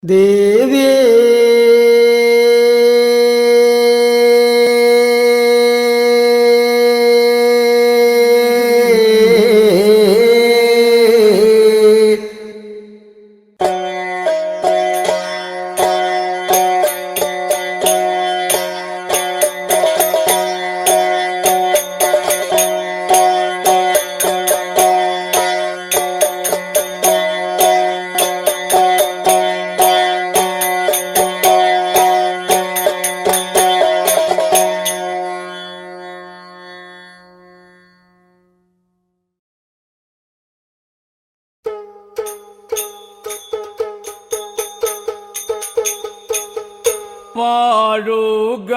ദേവിയേ വാഴുക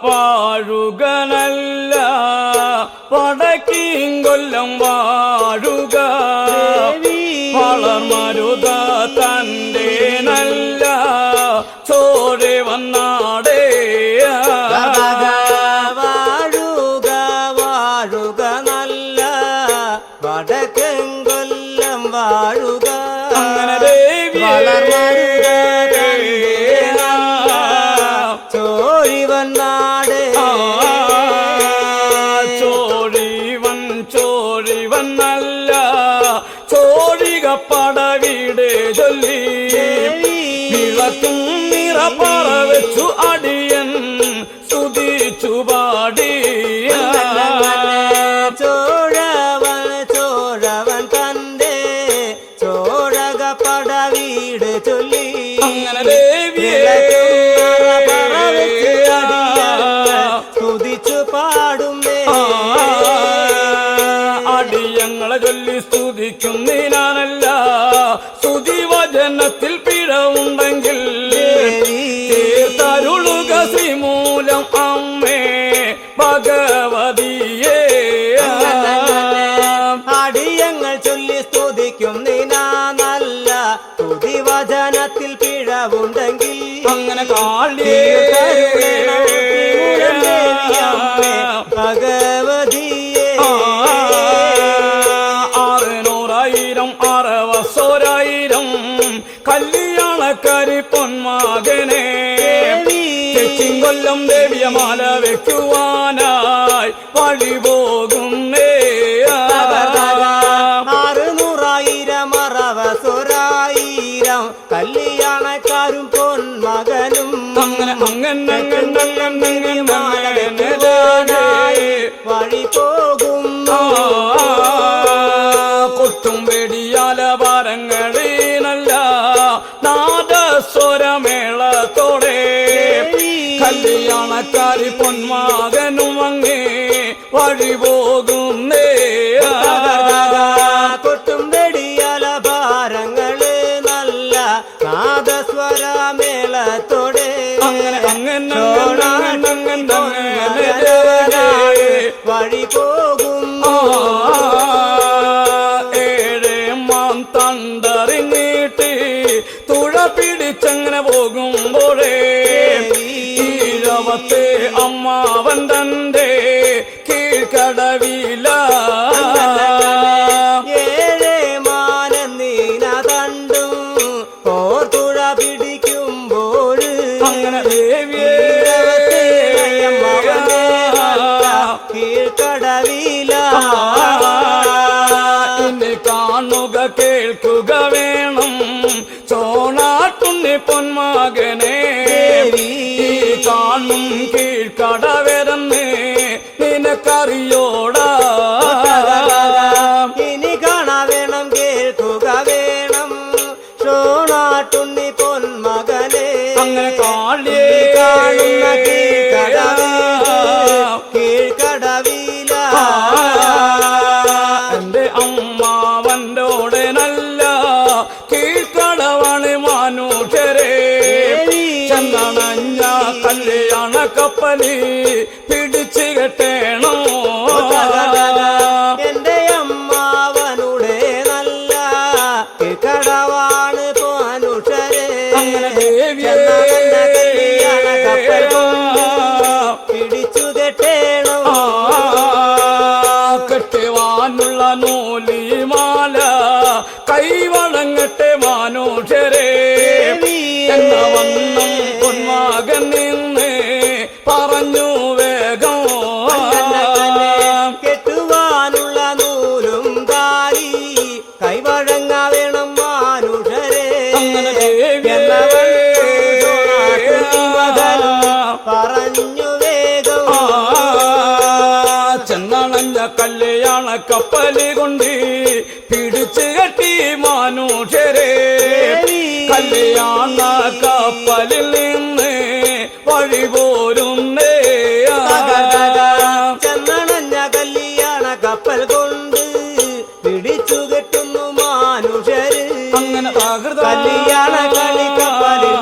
വാഴുക നല്ല പടക്കീങ്കൊല്ലം വാഴുക വളർമരുത തൻ്റെ നല്ല ചോരെ വന്നാടേ വാഴുക വാഴുക നല്ല വടക്കെങ്കൊല്ലം വാഴുക അങ്ങനെ ദേവി വളർമരുത ചോരിവന്നാടേ ചോഴിവൻ നല്ല ചോഴികപ്പടവിടെ ചൊല്ലി വിളക്കും നിറപ്പറ വെച്ചു അടിയൻ സ്തുതിച്ചു പാടി ചോഴവൻ തന്റെ ചോഴകപ്പടവിടെ ചൊല്ലി അങ്ങനെ ദേവിയെ സ്തുതിച്ചു പാടുന്നേ അടിയങ്ങളെ ചൊല്ലി സ്തുതിക്കുന്നതിനാണല്ല സ്തുതി വചനത്തിൽ പിഴവുണ്ടെങ്കിൽ തരുളുക ശ്രീമൂലം അമ്മേ ഭഗവതിയേ അടിയങ്ങൾ ചൊല്ലി സ്തുതിക്കുന്നതിനാണല്ല സ്തുതി വചനത്തിൽ പിഴവുണ്ടെങ്കിൽ അങ്ങനെ കാളിയേ ഭഗവതിയേ 600,000 60,000 കല്യാണക്കാരി പൊന്മകനെ തെച്ചിങ്കൊല്ലം ദേവിയെ മാല വെക്കുവാനായി വഴി പോകുന്നേ 600,000 കല്യാണക്കാരും പൊന്മകനും അങ്ങനെ വഴി പോകും കൊട്ടും വെടിയാല ഭാരങ്ങളീനല്ല നാദസ്വരമേളത്തോടെ കല്യാണക്കാരി പൊന്മകനും അങ്ങേ വഴി പോകുന്നേ കൊട്ടും വെടിയാല ഭാരങ്ങള് നല്ല നാദസ്വരമേളത്തോടെ വഴി പോകും ഏഴേമാം തണ്ടറിഞ്ഞിട്ട് തുഴ പിടിച്ചങ്ങനെ പോകുമ്പോഴേ ഈഴവത്തെ അമ്മാവൻ തന്റെ കീഴ്ക്കടവില ഏഴേമാനീന തണ്ടും ഓർത്തുഴ പിടിക്കുമ്പോൾ അങ്ങനെ ദേവിയേ കീഴ്ക്കടവില ഇനി കാണുക കേൾക്കുക വേണം ചോണാട്ടുണ്ണി പൊന്മകനെ ഈ കാണും കീഴ്ക്കടവരെന്ന് നിനക്കറിയോടാ ഇനി കാണാ വേണം കേൾക്കുക വേണം ചോണാട്ടുണ്ണി പൊന്മകനെ അങ്ങനെ കാളിയേ കാണുന്ന കീഴ്ക്കടവില എന്റെ അമ്മാവൻ്റോടെ നല്ല കീഴ്ക്കടവാണ് മനുഷ്യരെ ചന്ദനഞ്ഞ കല്യാണ കപ്പലി പിടിച്ചു കെട്ടേണോ എന്റെ അമ്മാവനുടെ നല്ല കീഴ്ക്കടവാണ് മനുഷ്യരെ അങ്ങനെ ദേവിയേ പിടിച്ചു കെട്ടേണോ കെട്ടുവാനുള്ള നൂലിമാല കൈവളങ്ങട്ടെ മനുഷ്യരെ എന്ന വണ്ണം പൊന്മകൻ നിന്ന് പറഞ്ഞു വേഗം കെട്ടുവാനുള്ള നൂലും താലി കൈവഴങ്ങ വേണം മാനുഷരെ അങ്ങനെ ദേവിയെ പറഞ്ഞു വേഗം ചെന്നണഞ്ഞ കല്യാണ കപ്പല് കൊണ്ട് പിടിച്ചു കെട്ടി മാനുഷരെ കല്യാണ കപ്പലിൽ നിന്ന് വഴി പോരുന്നേ ചെന്നണഞ്ഞ കല്യാണ കപ്പൽ കൊണ്ട് പിടിച്ചു കെട്ടുന്നു മാനുഷര് അങ്ങനെ കല്യാണ കളി കപ്പലിൽ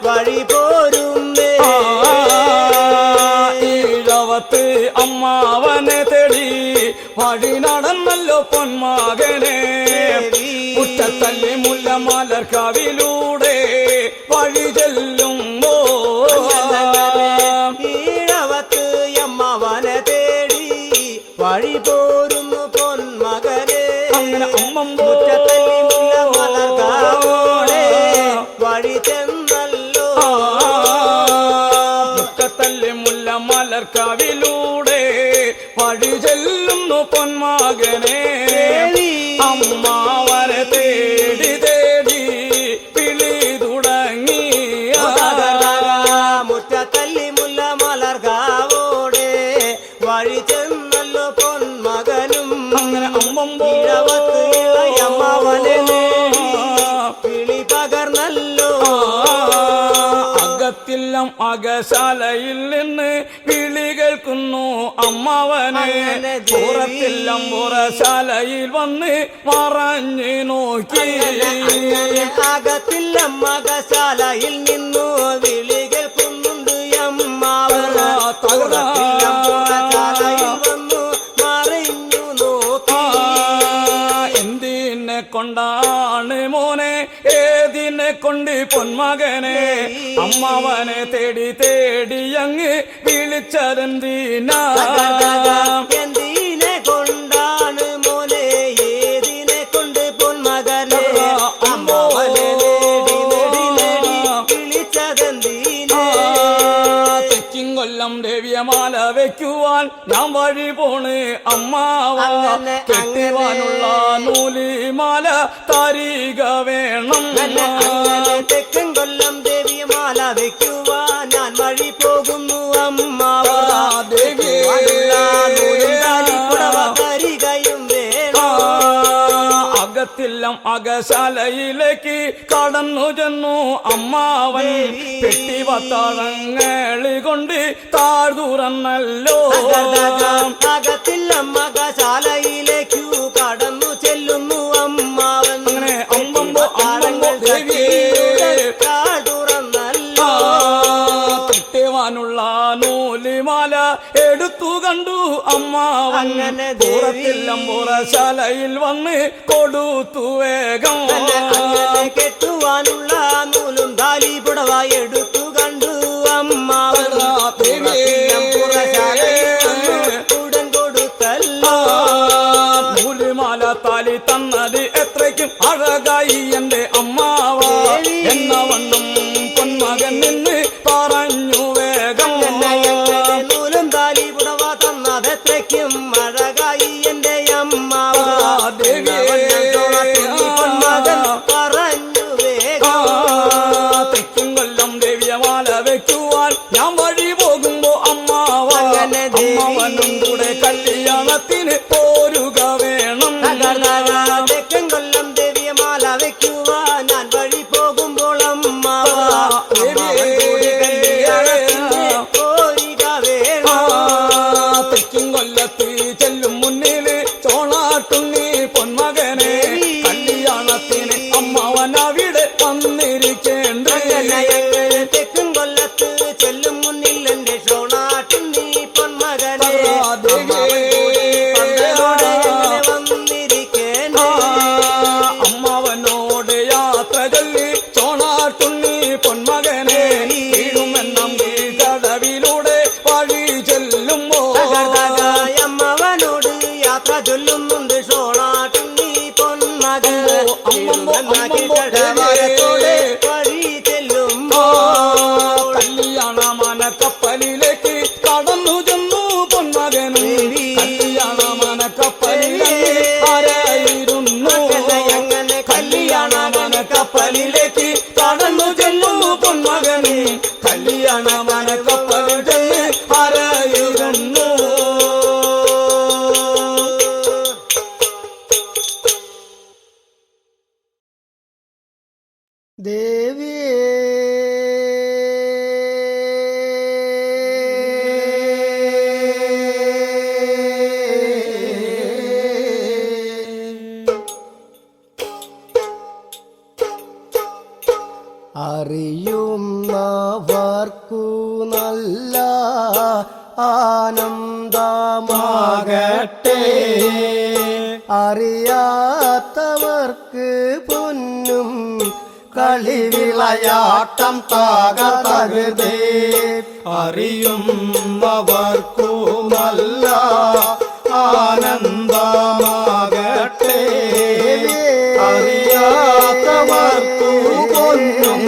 വഴി പോരുന്നേ ഈഴവത്ത് അമ്മാവനെ തേടി വഴി നടന്നല്ലോ പൊന്മകനെ മുറ്റത്തല്ലി മുല്ല മലർക്കാവിലൂടെ വഴി ചെല്ലുമ്പോ ഈഴവത്ത് അമ്മാവനെ തേടി വഴി പോരുന്നു പൊന്മകനെ അങ്ങനെ അമ്മമ്പോ മുറ്റത്തല്ലി മുല്ല മലർക്കാവോടെ വഴി ചെന്നല്ലോ മുറ്റത്തല്ലി മുല്ല മലർക്കാവിലൂടെ വഴി ചെല്ലുന്നു പൊന്മകനെ അമ്മാവനെ തേടി തേടി വിളി തുടങ്ങി മുറ്റത്തല്ലി മുല്ല മലർക്കാവോടെ വഴി ചെന്നല്ലോ പൊന്മകനും അങ്ങനെ അമ്മമ്പോ ഈഴവത്ത് ഇളയമ്മാവനെ വിളി പകർന്നല്ലോ അകത്തില്ലം അകശാലയിൽ നിന്ന് വിളി കേൾക്കുന്നു അമ്മാവനെ പുറത്തില്ലം പുറശാലയിൽ വന്ന് മറഞ്ഞു നോക്കി അകത്തില്ല മകശാലയിൽ നിന്നു വിളി കേൾക്കുന്നുണ്ട് അമ്മാവൻ പുറശാലയിൽ വന്നു മറിഞ്ഞു നോക്കി എന്തിനെ കൊണ്ടാണ് മോനെ ഏതിനെ കൊണ്ട് പൊന്മകനെ അമ്മാവനെ തേടി തേടി അങ്ങ് വിളിച്ചതെന്തിനാ എന്തിനെ കൊണ്ടാണ് മോനെ ഏതിനെ കൊണ്ട് പൊന്മകനെ അമ്മാവനെ നേടി നേടി നേടി വിളിച്ചതെന്തിനെ തെക്കും കൊല്ലം ദേവിയമാല വെക്കുവാൻ ഞാൻ വഴി പോണ് അമ്മാവ കെട്ടുവാനുള്ള നൂലിമാല താരിക വേണം തെക്കൻ കൊല്ലം ദേവി മാല വെക്കുവാൻ ഞാൻ വഴി പോകുന്നു അമ്മാവ തരികയും വേണം അകത്തില്ലം അകശാലയിലേക്ക് കടന്നു ചെന്നു അമ്മാവൻ പെട്ടിവത്താഴങ്ങളി കൊണ്ട് താഴ്തുറന്നല്ലോ അകത്തില്ല മകശാലയിലേക്കു കടന്നു ചെല്ലുന്നു അമ്മാവൻ അങ്ങനെ അമ്പമ്പോ അമ്പമ്പോ തുറന്നല്ലോ കെട്ടുവാനുള്ള നൂലിമാല എടുത്തു കണ്ടു അമ്മാവൻ അങ്ങനെ പുറത്തില്ലം പുറശാലയിൽ വന്ന് കൊടുത്തു വേഗം കെട്ടുവാനുള്ള നൂലും താലി പുടവ എടുത്തു കണ്ടു അമ്മാവൻ ഉടൻ കൊടുത്തല്ലോ നൂലിമാല താലി തന്നത് എത്രയ്ക്കും അഴകായി എന്റെ അമ്മാവ എന്ന വണ്ണം പൊന്മകൻ നിന്ന് പറഞ്ഞു വേഗം നൂലും താലി പുടവ തന്നത് എത്രയ്ക്കും അഴകായി എന്റെ അമ്മാവ പൊന്മകൻ പറഞ്ഞു വേഗം തെക്കും കൊല്ലം ദേവിയമാല വെക്കുവാൻ ഞാൻ വഴി പോകുമ്പോ അമ്മാവ അമ്മാവനും കൂടെ കല്യാണത്തിന് പോരുക വേണം തെക്കൻ കൊല്ലം ദേവിയെ മാല വെക്കുവാൻ ഞാൻ വഴി പോകുമ്പോൾ അമ്മാവ പോരിക വേണം തെക്കും കൊല്ലത്ത് ചെല്ലും മുന്നില് ചോണാട്ടുണ്ണി പൊന്മകനെ കല്യാണത്തിന് അമ്മാവൻ അവിടെ വന്നിരിക്കേണ്ട തെക്കും കൊല്ലത്ത് ചെല്ലും മുന്നിൽ എന്റെ ഷോണാട്ടിൽ നീ പൊന്മകനെ വന്നിരിക്കേണ്ട അമ്മാവനോട് യാത്ര ചൊല്ലി ചോണാട്ടുണ്ണി പൊന്മകനെ വീടുമെന്നം കടവിലൂടെ വഴി ചെല്ലുമ്പോ അമ്മവനോട് യാത്ര ചൊല്ലുന്നുണ്ട് ഷോണാട്ടിൽ നീ പൊന്മകൻ അമ്മമ്മോ കടവാരത്തോടെ ദേവിയേ അറിയുന്നവർക്കു നല്ല ആനന്ദമാകട്ടെ, അറിയാത്തവർക്ക് പൊന്നും കളിവിളയാട്ടം താകതകൃതേ. അറിയുന്നവർക്കു നല്ല ആനന്ദമാകട്ടെ, അറിയാത്തവർക്കു പൊന്നും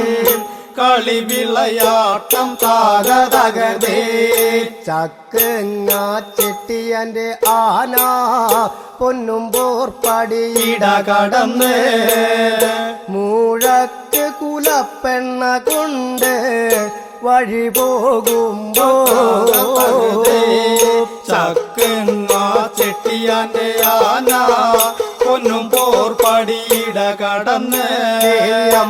കളിവിളയാട്ടം താകതകൃതേ. ചക്കങ്ങ ചെട്ടിയന്റെ ആന പൊന്നും പോർപ്പടിയിട കടന്ന് മൂഴക്ക് കുലപ്പെണ്ണ കൊണ്ട് വഴി പോകുമ്പോ ചക്കങ്ങ ചെട്ടിയാന്റെ ആന പൊന്നും പോർപ്പടിയിട കടന്ന്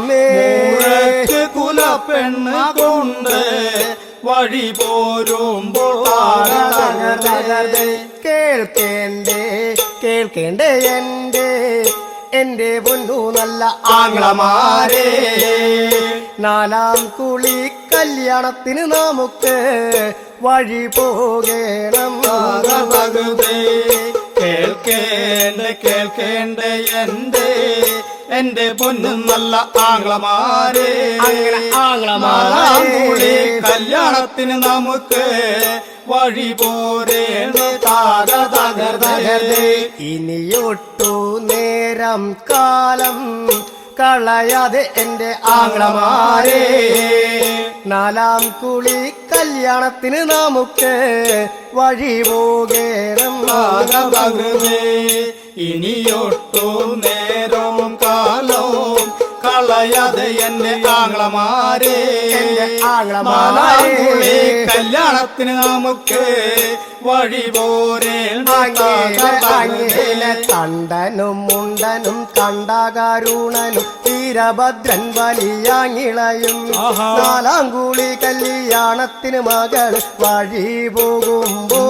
മൂഴക്ക് കുലപ്പെണ്ണ കൊണ്ട് വഴി പോരുമ്പോൾ കേൾക്കേണ്ടേ കേൾക്കേണ്ടേ എന്റെ പൊന്നു നല്ല ആംഗ്ലമാരെ, നാലാം കുളി കല്യാണത്തിന് നമുക്ക് വഴി പോകണം. കേൾക്കേണ്ട എന്റെ പൊന്നും നല്ല ആംഗ്ലമാരെ, ആംഗ്ലമാരെ കല്യാണത്തിന് നമുക്ക് വഴി പോരേണ്ടേ. ഇനിയൊട്ടു നേരം കാലം കളയാതെ എന്റെ ആംഗ്ലമാരെ, നാലാം കുളി കല്യാണത്തിന് നമുക്ക് വഴി പോകണം. ഇനിയൊട്ടു നേരവും കാലവും കളയാതെ എന്റെ ആംഗ്ലമാരെ, ആംഗ്ലമാരെ കല്യാണത്തിന് നമുക്ക് വഴി പോരേണ്ട. കണ്ടനും മുണ്ടനും കണ്ടകരുണനും വീരഭദ്രൻ വലിയാങ്ങിളയും നാലാം കുളി കല്യാണത്തിന് മകൾ വഴി പോകുമ്പോ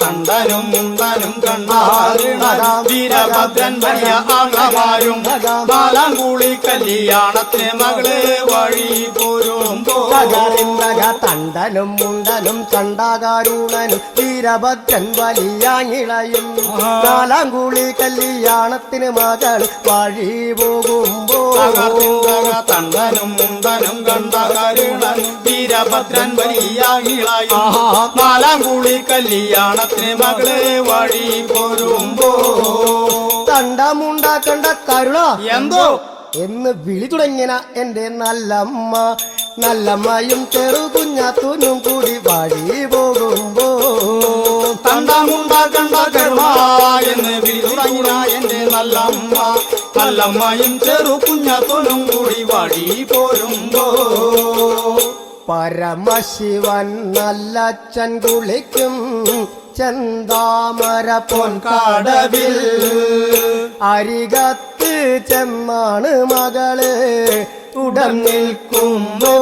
തണ്ടനും മുണ്ടനും കണ്ടാരുണനും വീരഭദ്രൻ വലിയ ആംഗ്ലമാരും നാലാം കുളി കല്യാണത്തിന് മകളെ വഴി പോരുമ്പോ തണ്ടനും മുണ്ടനും കണ്ടകരുണനും വീരഭദ്രൻ വലിയാങ്ങിളയും നാലാം കുളി കല്യാണത്തിന് മകൾ വഴി പോകുമ്പോ തണ്ടനും മുണ്ടനും കണ്ടകരുണനും വീരഭദ്രൻ വലിയാങ്ങിളയും നാലാം കുളി കല്യാണത്തിന് മകളെ വഴി പോരുമ്പോ തണ്ടമുണ്ടാക്കണ്ട കരുണ എന്തോ എന്ന് വിളി തുടങ്ങിന എന്റെ നല്ലമ്മയും ചെറുകുഞ്ഞാത്തൂനും കൂടി വഴി പോകുമ്പോ തണ്ടമുണ്ടാക്കണ്ട കരുണ എന്ന് വിളി തുടങ്ങിന എന്റെ നല്ലമ്മയും ചെറുകുഞ്ഞാത്തൂനും കൂടി വഴി പോരുമ്പോ പരമശിവൻ നല്ലച്ഛൻ കുളിക്കും ചെന്താമര പൊൻകാടവിൽ അരികത്ത് ചെന്നാണ് മകള് ഉടൻ നിൽക്കുമ്പോ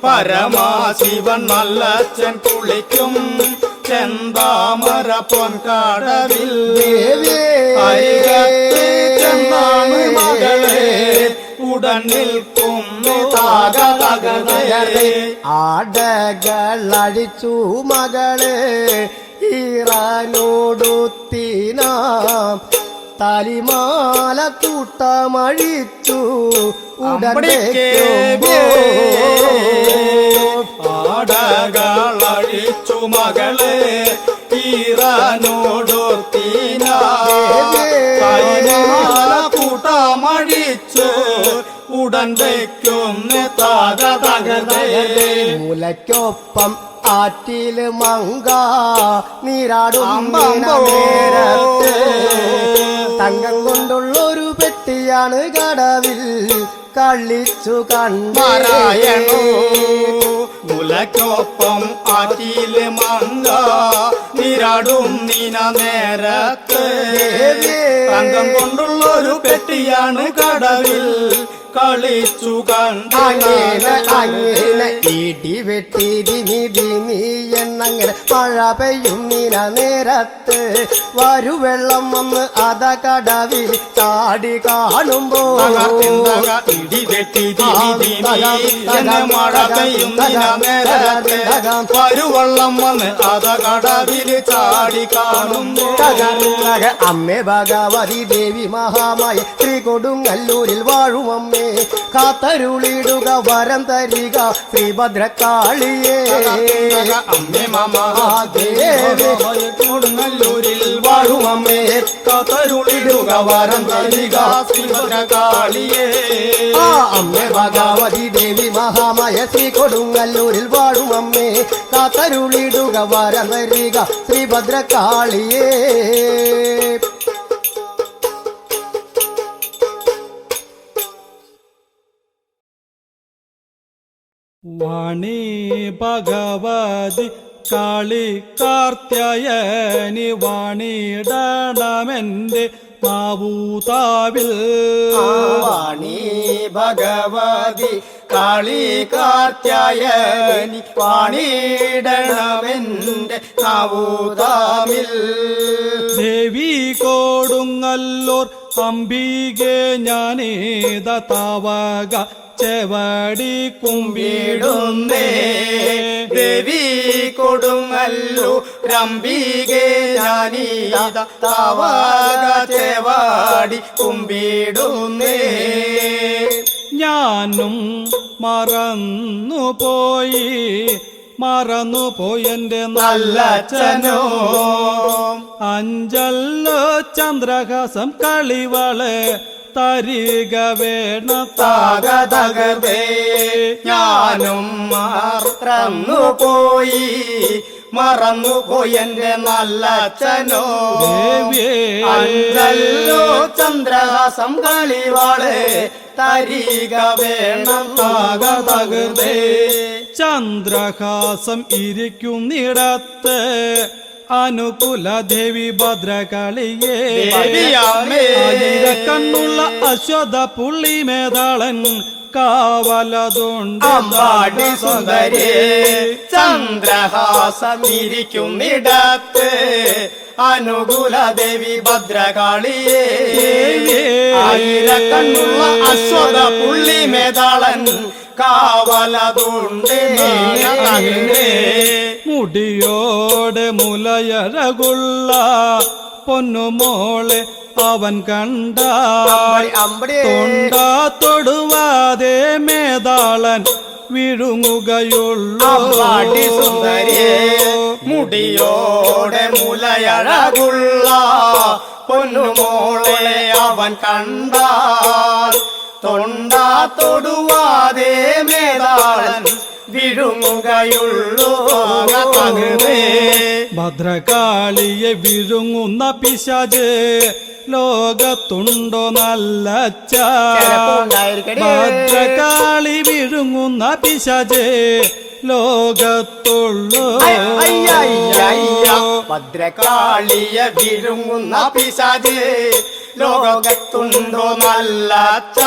പരമാശിവൻ നല്ലച്ഛൻ കുളിക്കും ചെന്താമര പൊൻകാടവിൽ അരികത്ത് ചെന്നാണ് മകളെ ഉടൻ നിൽക്കും ആടകളടിച്ചു മകള് ഈറാനോടുത്തിനാം തലിമാല കൂട്ടമഴിച്ചു ആടകളഴിച്ചു മകളെ ഈറാനോടുത്തിനാല കൂട്ടമഴിച്ചു ഉടൻ വയ്ക്കുന്ന മുലയ്ക്കൊപ്പം ആറ്റില് മങ്ക നീരാടും നേരത്ത് തങ്കം കൊണ്ടുള്ളൊരു പെട്ടിയാണ് കടവിൽ കളിച്ചു കണ്ടാരായണോ മൂലക്കൊപ്പം ആറ്റില് മങ്ക നീരാടും നീന നേരത്ത് തങ്കം കൊണ്ടുള്ളൊരു പെട്ടിയാണ് കടവിൽ കളിച്ചു അങ്ങനെ ഇടി വെട്ടി ദിമി എന്നങ്ങനെ മഴ പെയ്യും നീന നേരത്ത് വരുവെള്ളം വന്ന് അത കടവിൽ ചാടി കാണുമ്പോ ഇടി വെട്ടി മഴ പെയ്യും നേരത്ത് വരുവെള്ളം വന്ന് അത കടവിൽ ചാടി കാണുമ്പോ അമ്മേ ഭഗവതി ദേവി മഹാമായ ശ്രീ കൊടുങ്ങല്ലൂരിൽ വാഴും അമ്മേ കാത്തരുളിടുക വരം തരിക ശ്രീഭദ്രകാളിയേ അമ്മേ മഹാദേവി കൊടുങ്ങല്ലൂരിൽ വാഴും അമ്മേ കാത്തരുളിടുക വരം തരിക ശ്രീഭദ്രകാളിയേ അമ്മേ ഭഗവതി ദേവി മഹാമായ ശ്രീ കൊടുങ്ങല്ലൂരിൽ വാഴും അമ്മേ കാത്തരുളിടുക വരം തരിക ശ്രീഭദ്രകാളിയേ വാണി ഭഗവതി കാളി കാർത്യായനി വാണിടണമെന്റെ മാവൂതാവിൽ വാണി ഭഗവതി കാളി കാർത്യായനി വാണിടണമെന്റെ നാവൂതാവിൽ ദേവി കൊടുങ്ങല്ലൂർ അംബികെ ഞാനേത താവക ചെവടി കുമ്പിടുന്നേ ദേവി കൊടുങ്ങല്ലു രംബികെ ഞാനീത താവക ചെവാടി കുമ്പിടുന്നേ ഞാനും മറന്നുപോയെന്റെ നല്ലച്ഛനോ അഞ്ചല്ലോ ചന്ദ്രഹാസം കളിവള് തരിക വേണ താകതകതേ ഞാനും മറന്നുപോയി എന്റെ നല്ലച്ഛനോ അഞ്ചല്ലോ ചന്ദ്രഹാസം കളിവാളെ തരിക വേണം താകതകതേ ചന്ദ്രഹാസം ഇരിക്കുന്നിടത്ത് അനുകൂല ദേവി ഭദ്രകാളിയേ കണ്ണുള്ള അശ്വത പുള്ളി മേതാളൻ കാവലതുണ്ട് അമ്പാടി സുന്ദരേ ചന്ദ്രഹാസമിരിക്കുന്നിടത്ത് അനുകൂല ദേവി ഭദ്രകാളിയേ ആയിരക്കണ്ണുള്ള അശ്വത പുള്ളി മേതാളൻ കാവലതുണ്ട് മുടിയോടെ മുലയഴകുള്ള പൊന്നുമോളെ അവൻ കണ്ട തൊണ്ടാ തൊടുവാതെ മേതാളൻ വിഴുങ്ങുകയുള്ളൂ സുന്ദരിയെ മുടിയോടെ മുലയഴകുള്ള പൊന്നുമോളെ അവൻ കണ്ടാൽ തൊണ്ടാ തൊടുവാതെ മേതാളൻ വിഴുങ്ങുകയുള്ളൂ ഭദ്രകാളിയെ വിഴുങ്ങുന്ന പിശാച് ലോകത്തുണ്ടോ നല്ലച്ച ഭദ്രകാളി വിഴുങ്ങുന്ന പിശാച് ലോകത്തുള്ളൂ ഭദ്രകാളിയെ വിഴുങ്ങുന്ന പിശാച് ലോകത്തുണ്ടോ നല്ലച്ച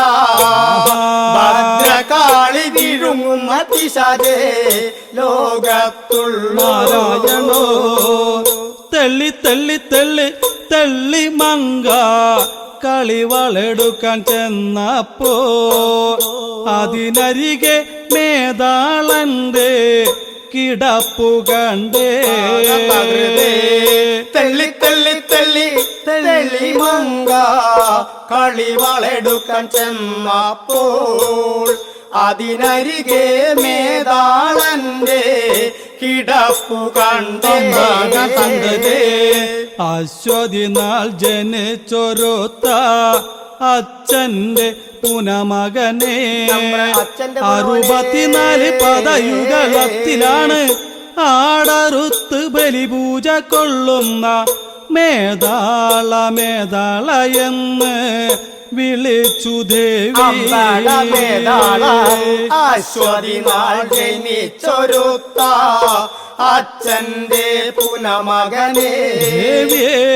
ഭദ്രകാളി വിഴുങ്ങുന്ന പിശാച് ലോകത്തുള്ളൂ നാരായണോ തെള്ളി തെള്ളി തെള്ളി തെള്ളി മങ്ക കളിവളെടുക്കാൻ ചെന്നപ്പോ അതിനരികെ മേതാളന്റെ കിടപ്പു കണ്ടേ തെള്ളി തെള്ളി തെള്ളി തെള്ളി മങ്ക കളിവളെടുക്കാൻ ചെന്നപ്പോൾ അതിനരികെ മേതാളന്റെ കിടപ്പു കണ്ടേ അശ്വതി നാൾ ജനിച്ചൊരുത്ത അച്ഛന്റെ പുനമകനെ 64 പദയുഗളത്തിലാണ് ആടറുത്ത് ബലിപൂജ കൊള്ളുന്ന മേതാള എന്ന് വിളിച്ചു ദേവി അമ്പടമേതാള അശ്വതി നാൾ ജനിച്ചൊരുത്ത അച്ഛന്റെ പുനമകനെ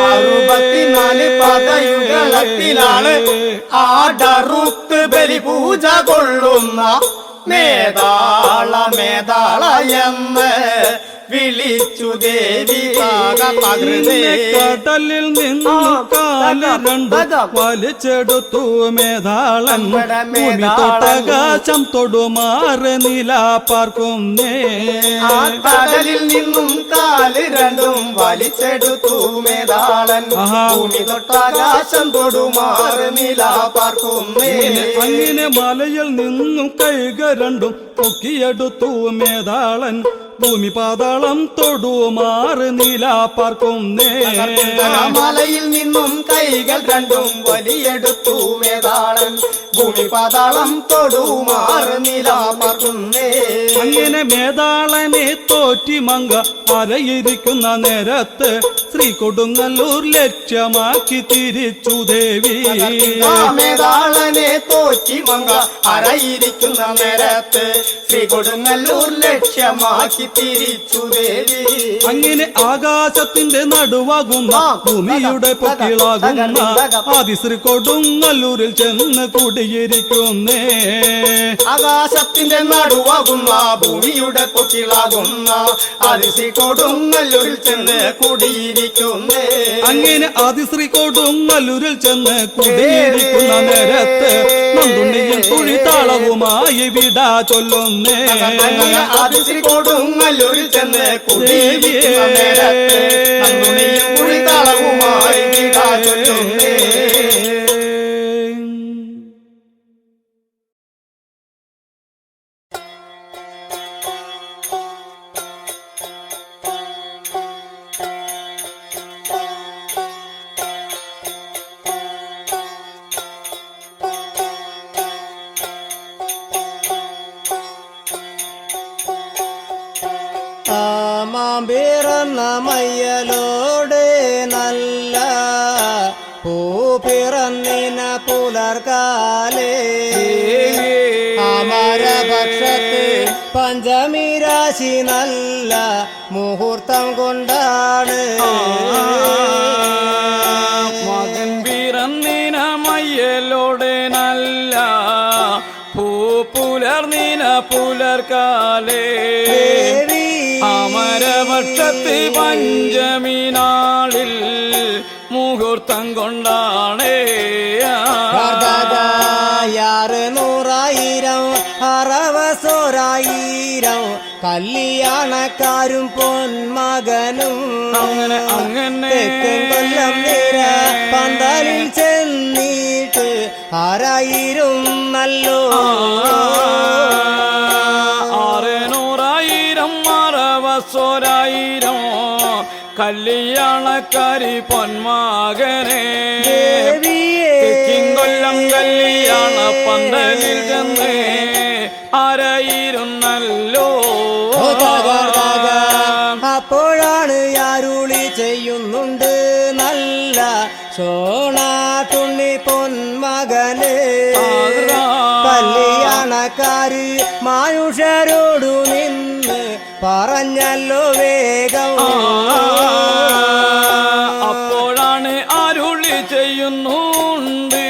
64 പദയുഗളത്തിലാണ് ആടറുത്ത് ബലിപൂജ കൊള്ളുന്ന മേതാള എന്ന് വിളിച്ചു ദേവി കടലിൽ നിന്നു കാല് രണ്ടും വലിച്ചെടുത്തു മേധാളൻ ഭൂമി തൊട്ടാകാശം തൊടുമാറ് നില പാർക്കുന്നേ കടലിൽ നിന്നും കാല് രണ്ടും വലിച്ചെടുത്തു മേധാളൻ ഭൂമി തൊട്ടാകാശം തൊടുമാറ് നില പാർക്കുന്നേ അങ്ങനെ മലയിൽ നിന്നും കൈകൾ രണ്ടും പൊക്കിയെടുത്തു മേധാളൻ ഭൂമി പാതാളം തൊടുമാറ് നില പാർക്കുന്നേ മലയിൽ നിന്നും കൈകൾ രണ്ടും വലിയെടുത്തു മേധാളൻ ഭൂമി പാതാളം തൊടുമാറ് നില പാർക്കുന്നേ അങ്ങനെ മേധാളനെ തോറ്റിമങ്ക അരയിരിക്കുന്ന നേരത്ത് ശ്രീ കൊടുങ്ങല്ലൂർ ലക്ഷ്യമാക്കി തിരിച്ചു ദേവി മേധാളനെ തോറ്റിമങ്ക അരയിരിക്കുന്ന നേരത്ത് ശ്രീ കൊടുങ്ങല്ലൂർ ലക്ഷ്യമാക്കി തിരിച്ചു ദേവി അങ്ങനെ ആകാശത്തിന്റെ നടുവാകുന്ന ഭൂമിയുടെ പൊക്കിളാകുന്ന ആദിശ്രീ കൊടുങ്ങല്ലൂരിൽ ചെന്ന് കുടിയിരിക്കുന്നേ ആകാശത്തിന്റെ നടുവാകുന്ന ഭൂമിയുടെ പൊക്കിളാകുന്ന ആദിശ്രീ കൊടുങ്ങല്ലൂരിൽ ചെന്ന് കുടിയിരിക്കുന്നേ അങ്ങനെ ആദിശ്രീ കൊടുങ്ങല്ലൂരിൽ ചെന്ന് കുടിയിരിക്കുന്ന നേരത്ത് നന്ദുണ്ണിയും കുഴിത്താളവുമായി വിടാ ചൊല്ലുന്നേ ആദിശ്രീ കൊടുങ്ങല്ലൂരിൽ ചെന്ന് കുടിയിരിക്കുന്ന നേരത്ത് നന്ദുണ്ണിയും കുഴിത്താളവുമായി വിടാ ചൊല്ലുന്നേ പിറന്ന മയ്യലോടെ നല്ല പൂ പിറന്നിന പുലർക്കാലേ അമരപക്ഷത്ത് പഞ്ചമി രാശി നല്ല മുഹൂർത്തം കൊണ്ടാണ് മകൻ പിറന്നിന മയ്യലോടെ നല്ല പൂ പുലർന്നിന പുലർക്കാലേ അമരപക്ഷത്ത് പഞ്ചമി നാളിൽ മുഹൂർത്തം കൊണ്ടാണ് 600,000 അറവസോരായിരം കല്യാണക്കാരും പൊന്മകനും അങ്ങനെ തെക്കൻ കൊല്ലം നിര പന്തലിൽ ചെന്നിട്ട് ആരായിരുന്നല്ലോ 600,000 അറവസോരായിരം കല്യാണക്കാരി പൊന്മകനെ കൊല്ലം കല്യാണ പന്തലിൽ ചെന്ന് ആരായിരുന്നല്ലോ അപ്പോഴാണ് അരുളി ചെയ്യുന്നുണ്ട് നല്ല സോണാട്ടുണ്ണി പൊന്മകന് കല്യാണക്കാര് മാനുഷരോടു നിന്ന് പറഞ്ഞല്ലോ വേഗം അപ്പോഴാണ് അരുളി ചെയ്യുന്നുണ്ട്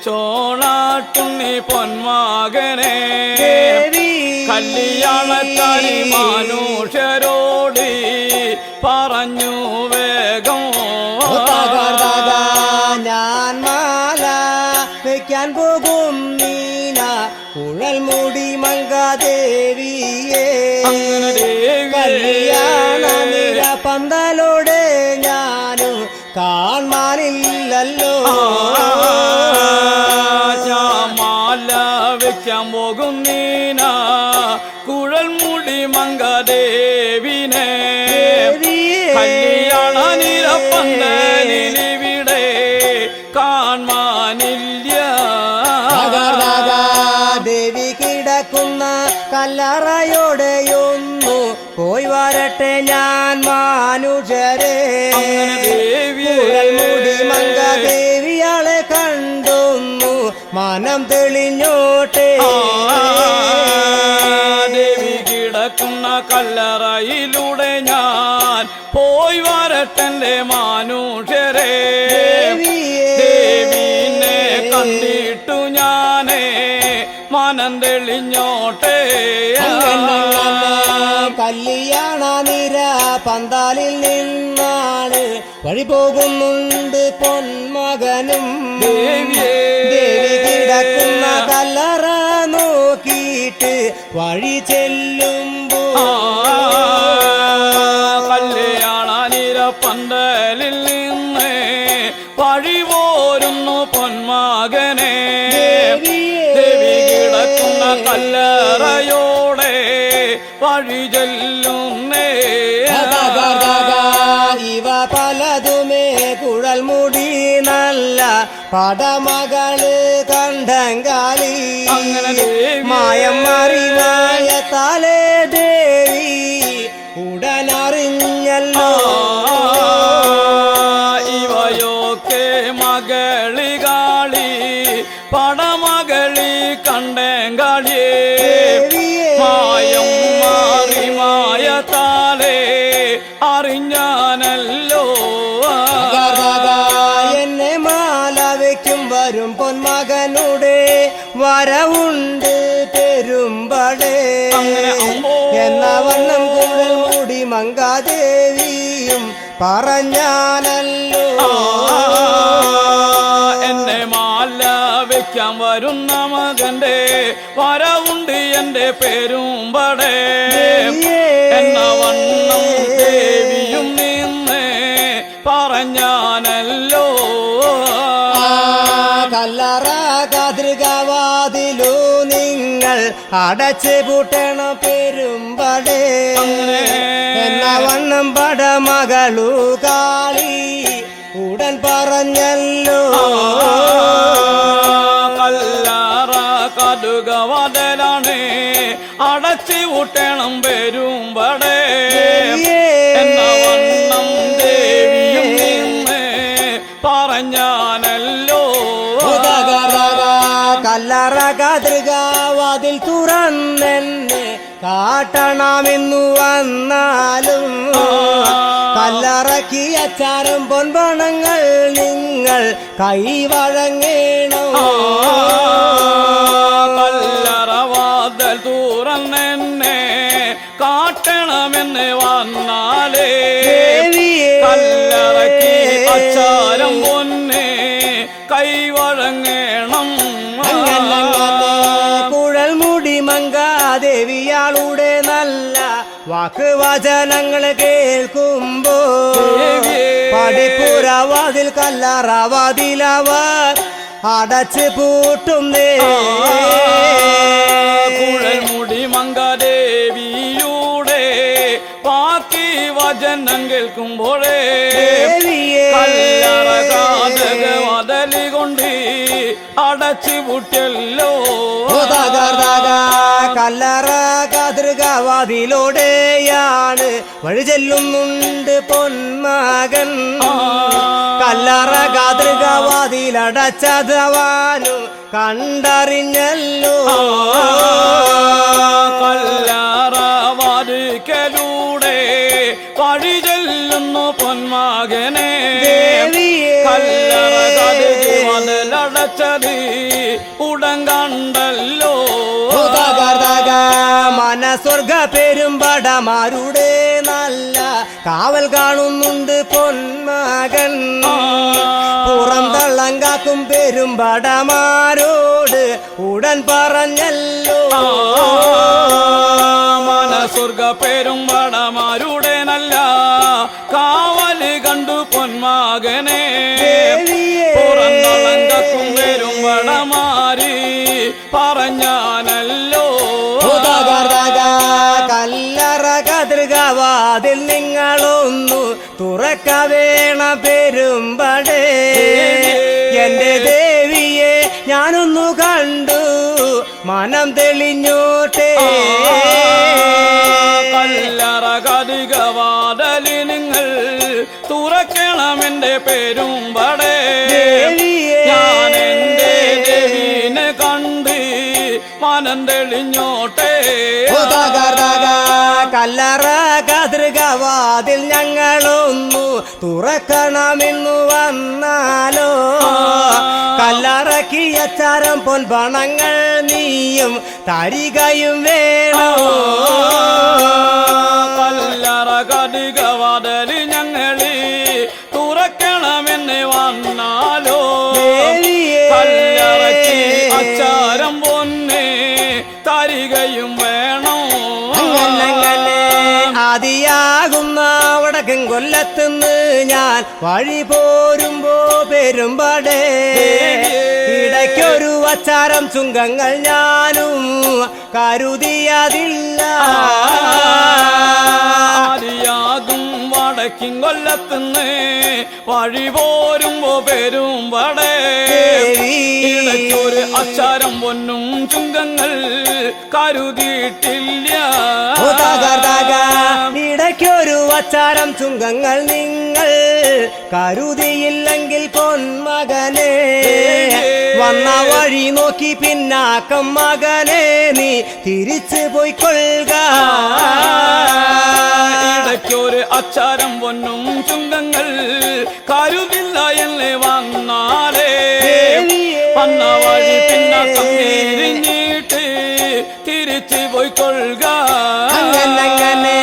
ചോളാട്ടുണ്ണി പൊന്മകനെ കല്യാണക്കാരി മാനുഷരോട് പറഞ്ഞു വേഗം ഞാൻ മാല വെക്കാൻ പോകും നീന കുഴൽ മുടി മംഗദേവിയെ കല്യാണ നിര പന്തലോടെ ഞാനും കാണാനില്ലല്ലോ മാല വെക്കാൻ പോകും നീന കുഴൽ മുടി മംഗദേവിനെ കല്യാണ നിര പന്തലിവിടെ കാണാനില്ല ദേവി കിടക്കുന്ന കല്ലറയോടെയൊന്നു പോയി വരട്ടെ ഞാൻ മാനുഷരെ മുടി മംഗദേവിയാളെ കണ്ടും മനം തെളിഞ്ഞോട്ടെ ദേവി കിടക്കുന്ന കല്ലറയിലൂടെ ഞാൻ പോയി വരട്ടെന്റെ മാനുഷ്യരെ ദേവിനെ കണ്ടിട്ടു ഞാനേ മനം തെളിഞ്ഞോട്ടെ കല്യാണ നിര പന്താലിൽ നിന്നാണ് വഴി പോകുന്നുണ്ട് പൊന്മകനും ദേവി കിടക്കുന്ന കല്ലറ നോക്കിയിട്ട് വഴി ചെല്ലുമ്പോ കല്യാണ നിര പന്തലിൽ നിന്ന് വഴി പോരുന്നു പൊന്മകനെ ദേവി കിടക്കുന്ന കല്ലറയോടെ വഴി ചെല്ലുന്നേ ഇവ പലതുമേ കുഴൽ മുടി നല്ല പടമകള് കണ്ടങ്കാലി മായം മറിമായ തലേ ദേവി ഉടനറിഞ്ഞല്ലോ ഇവയൊക്കെ മകളികാളി പടമകളി കണ്ടെങ്കാളിയേ മായം മാറിമായ താലേ അറിഞ്ഞാനല്ലോ എന്നെ മാല വയ്ക്കും വരും പൊന്മകനുടെ വരവുണ്ട് പെരുമ്പടേ എന്ന വണ്ണം കുഴൽ മൂടി മങ്കാദേവിയും പറഞ്ഞാനല്ലോ എന്നെ മാല വയ്ക്കാൻ വരുന്ന മകന്റെ വരവുണ്ട് എന്റെ പെരുമ്പടേ എന്ന വണ്ണം ദേവിയും നിന്ന് പറഞ്ഞാനല്ലോ കല്ലറ കതൃകവാതിലു നിങ്ങൾ അടച്ച് പൂട്ടണം പെരുമ്പടേ എന്ന വണ്ണം പടമകളു കാളി ഉടൻ പറഞ്ഞല്ലോ കല്ലറ കടുകവാതിലാണ് അടച്ചു പൂട്ടണം പെരുമ്പടേ എന്ന വണ്ണം ദേവിയും നിന്ന് പറഞ്ഞാനല്ലോ കല്ലറ കതൃകവാതിൽ തുറന്നെന്നെ കാട്ടണമെന്നു വന്നാലും കല്ലറക്കി അച്ചാരം പൊൻപണങ്ങൾ നിങ്ങൾ കൈവഴങ്ങേണോ കല്ലറവാതിൽ തുറന്നെന്നെ കാട്ടണമെന്ന് വന്നാലേ കല്ലറക്കി അച്ചാരം പൊന്നെ കൈവഴങ്ങേണം കുഴൽ മുടി മങ്കാദേവിയാളുടെ നല്ല വാക്ക് വചനങ്ങൾ കേൾക്കുമ്പോ പടിപ്പുരവാതിൽ കല്ലറവാതിലവർ അടച്ച് പൂട്ടുന്നേ കുഴൽ മുടി മങ്കാദേവിയുടെ ബാക്കി വചനം കേൾക്കുമ്പോഴേ കല്ലറ കാതകവാതലി കൊണ്ട് അടച്ചു പൂട്ടിയല്ലോ കല്ലറ കതൃകവാതിലൂടെയാണ് വഴി ചെല്ലുന്നുണ്ട് പൊന്മകൻ കല്ലറ കതൃകവാതിലടച്ചതവാനു കണ്ടറിഞ്ഞല്ലോ കല്ലറ വാതിക്കലൂടെ വഴി ചെല്ലുന്നു പൊന്മകനെ കല്ലറ കതകവാതിലടച്ചത് ഉടൻ കണ്ടല്ലോ മനസ്വർഗ പെരുമ്പടമാരുടെ നല്ല കാവൽ കാണുന്നുണ്ട് പൊന്മകൻ പുറം തള്ളം കാക്കും പെരുമ്പടമാരോട് ഉടൻ പറഞ്ഞല്ലോ മനസ്വർഗ പെരുമ്പടമാരുടെ നല്ല കാവല് കണ്ടു പൊന്മകനെ പുറം തള്ളം കാക്കും പെരുമ്പടമാരി പറഞ്ഞാനല്ലോ കല്ലറ കതൃകവാതിൽ നിങ്ങളൊന്നു തുറക്ക വേണ പെരുമ്പടേ എന്റെ ദേവിയെ ഞാനൊന്നു കണ്ടു മനം തെളിഞ്ഞോട്ടെ കല്ലറ കതികവാതലി നിങ്ങൾ തുറക്കണമെന്റെ പെരുമ്പടേ ഞാൻ എന്റെ ദേവി മനം തെളിഞ്ഞോട്ടെ കല്ലറ കതൃകവാതിൽ ഞങ്ങളൊന്നു തുറക്കണമെന്നു വന്നാലോ കല്ലറക്കി അച്ചാരം പൊൻപണങ്ങൾ നീയും തരികയും വേണോ കല്ലറ കടികവാതിൽ ഞങ്ങളി തുറക്കണമെന്ന് വന്നാലോ കല്ലറക്കി അച്ചാരം പൊന്നെ തരികയും വേണോ ആദിയാകുന്ന വടക്കൻ കൊല്ലത്തുനിന്ന് ഞാൻ വഴി പോരുമ്പോ പെരുമ്പടേ ഇടയ്ക്കൊരു അച്ചാരം ചുങ്കങ്ങൾ ഞാനും കരുതിയതില്ല ആദിയാകും വടക്കിൻ കൊല്ലത്തുനിന്ന് വഴി പോരുമ്പോ പെരുമ്പടേ ഇടയ്ക്കൊരു അച്ചാരം പൊന്നും ചുങ്കങ്ങൾ കരുതിയിട്ടില്ല ഇടയ്ക്കൊരു അച്ചാരം ചുങ്കങ്ങൾ നിങ്ങൾ കരുതിയില്ലെങ്കിൽ പൊന്മകനെ വന്ന വഴി നോക്കി പിന്നാക്കം മകനെ നീ തിരിച്ചു പോയിക്കൊള്ളുക ഇടയ്ക്കൊരു അച്ചാരം പൊന്നും ചുങ്കങ്ങൾ കരുതില്ല എന്ന് വന്നാലേ വന്ന വഴി പിന്നാക്കം തിരിഞ്ഞിട്ട് തിരിച്ചു പോയിക്കൊള്ളുക അങ്ങനെ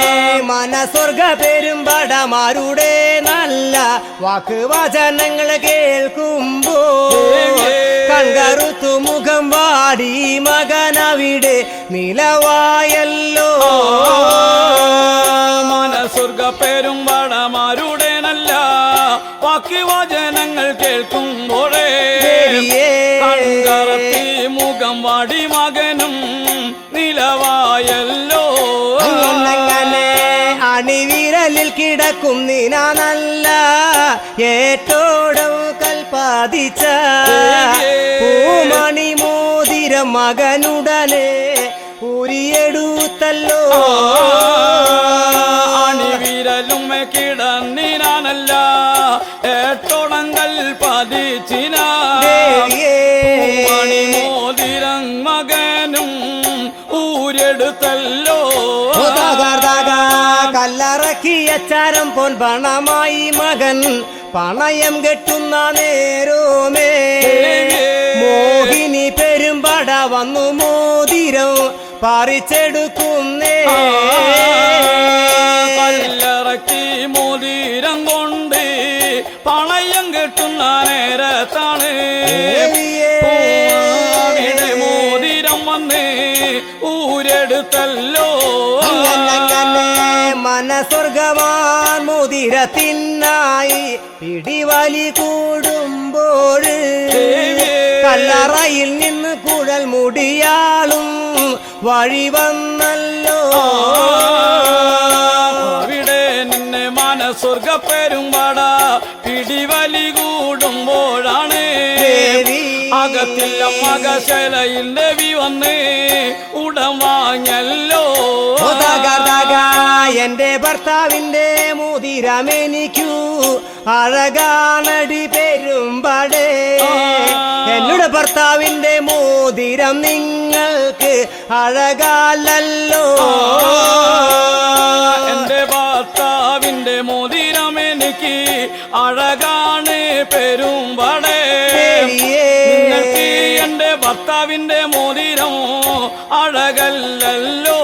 മനസ്വർഗ പെരുമ്പടമാരുടെ നല്ല വാക്കുവചനങ്ങൾ കേൾക്കുമ്പോ കൺകറുത്തു മുഖം വാടി മകനവിടെ നിലവായല്ലോ മനസ്വർഗ പെരുമ്പടമാരുടെ നല്ല വാക്കുവചനങ്ങൾ കേൾക്കുമ്പോഴേ കൺകറത്തി മുഖം വാടി മകനും നിലവായല്ലോ അണിവിരലിൽ കിടക്കും നിന നല്ല ഏറ്റോടം കൽപ്പാതിച്ച പൂമണി മോതിരം മകനുടനെ ഉരിയെടുത്തല്ലോ അണിവിരലും കിടന്നിനാനല്ല ഏറ്റോടം കൽപ്പാതിച്ചിന പൂമണി മോതിരം മകനും ഊരെടുത്തല്ലോ കല്ലറക്കിയ ചാരം പൊൻപണമായി മകൻ പണയം കെട്ടുന്ന നേരോമേ മോഹിനി പെരുമ്പട വന്നു മോതിരം പറിച്ചെടുക്കുന്നേ കല്ലറക്കി മോതിരം കൊണ്ട് പണയം കെട്ടുന്ന നേരത്താണ് മോതിരം വന്ന് ഊരെടുത്തല്ലോ മനസ്വർഗമാൻ മോതിരത്തിനായി പിടിവലി കൂടുമ്പോൾ കല്ലറയിൽ നിന്ന് കുഴൽ മുടിയാളും വഴി വന്നല്ലോ അവിടെ നിന്നെ മനസ്വർഗ പെരുമ്പട പിടിവലി കൂടുമ്പോഴാണ് അകത്തില്ല മകശലയിൽ ദേവി വന്ന് ഉടം വാങ്ങല്ലോ എന്റെ ഭർത്താവിന്റെ മോതിരമെനിക്കു അഴകാണടി പെരുമ്പടേ എന്നോട് ഭർത്താവിന്റെ മോതിരം നിങ്ങൾക്ക് അഴകാലല്ലോ എന്റെ ഭർത്താവിന്റെ മോതിരം എനിക്ക് അഴകാണ് പെരുമ്പടേ നിങ്ങൾക്ക് എന്റെ ഭർത്താവിന്റെ മോതിരം അഴകല്ലല്ലോ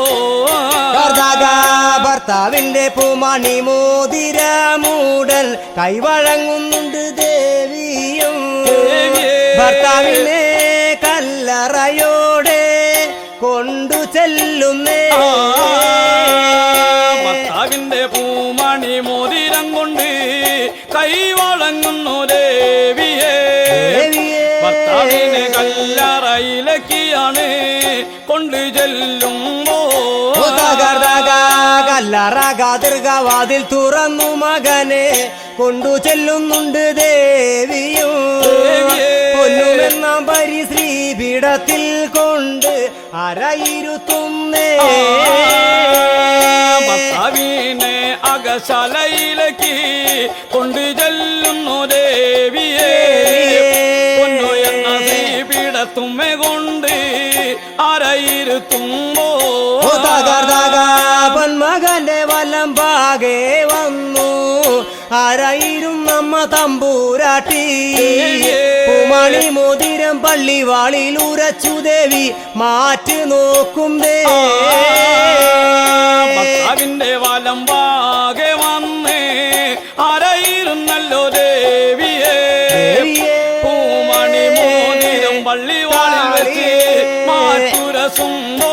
ഭർത്താവിന്റെ പൂമണി മോതിരമൂടൽ കൈവഴങ്ങുന്നുണ്ട് ദേവിയും ഭർത്താവിനെ കല്ലറയോടെ കൊണ്ടു ചെല്ലുന്നേ ഭർത്താവിന്റെ പൂമണി മോതിരം കൊണ്ട് കൈവഴങ്ങുന്നു ദേവിയെ ഭർത്താവിനെ കല്ലറയിലേക്കാണ് കൊണ്ടു ചെല്ലുമ്പോ കല്ലറകാതിർകവാതിൽ തുറന്നു മകനെ കൊണ്ടു ചെല്ലുന്നുണ്ട് ദേവിയും പൊന്നുമെന്ന പരിശ്രീ പീഠത്തിൽ കൊണ്ട് അരയിരുത്തുന്നേ ഭർത്താവിനെ അകശാലയിലേക്ക് കൊണ്ടു ചെല്ലുന്നു ദേവിയെ പൊന്നു എന്ന ശ്രീപീഠത്തുമ്മ കൊണ്ട് അരയിരുത്തുമ്പോ പൊന്മകന്റെ വലം പാകെ വന്നു ആരായിരുന്നമ്മ തമ്പൂരാട്ടി പൂമണി മോതിരം പള്ളിവാളിൽ ഉരച്ചു ദേവി മാറ്റി നോക്കും ഭർത്താവിന്റെ വലം പാകെ വന്നേ ആരായിരുന്നല്ലോ ദേവിയെ പൂമണി മോതിരം പള്ളിവാളിൽ വെച്ച് മാറ്റുരസുമ്പോ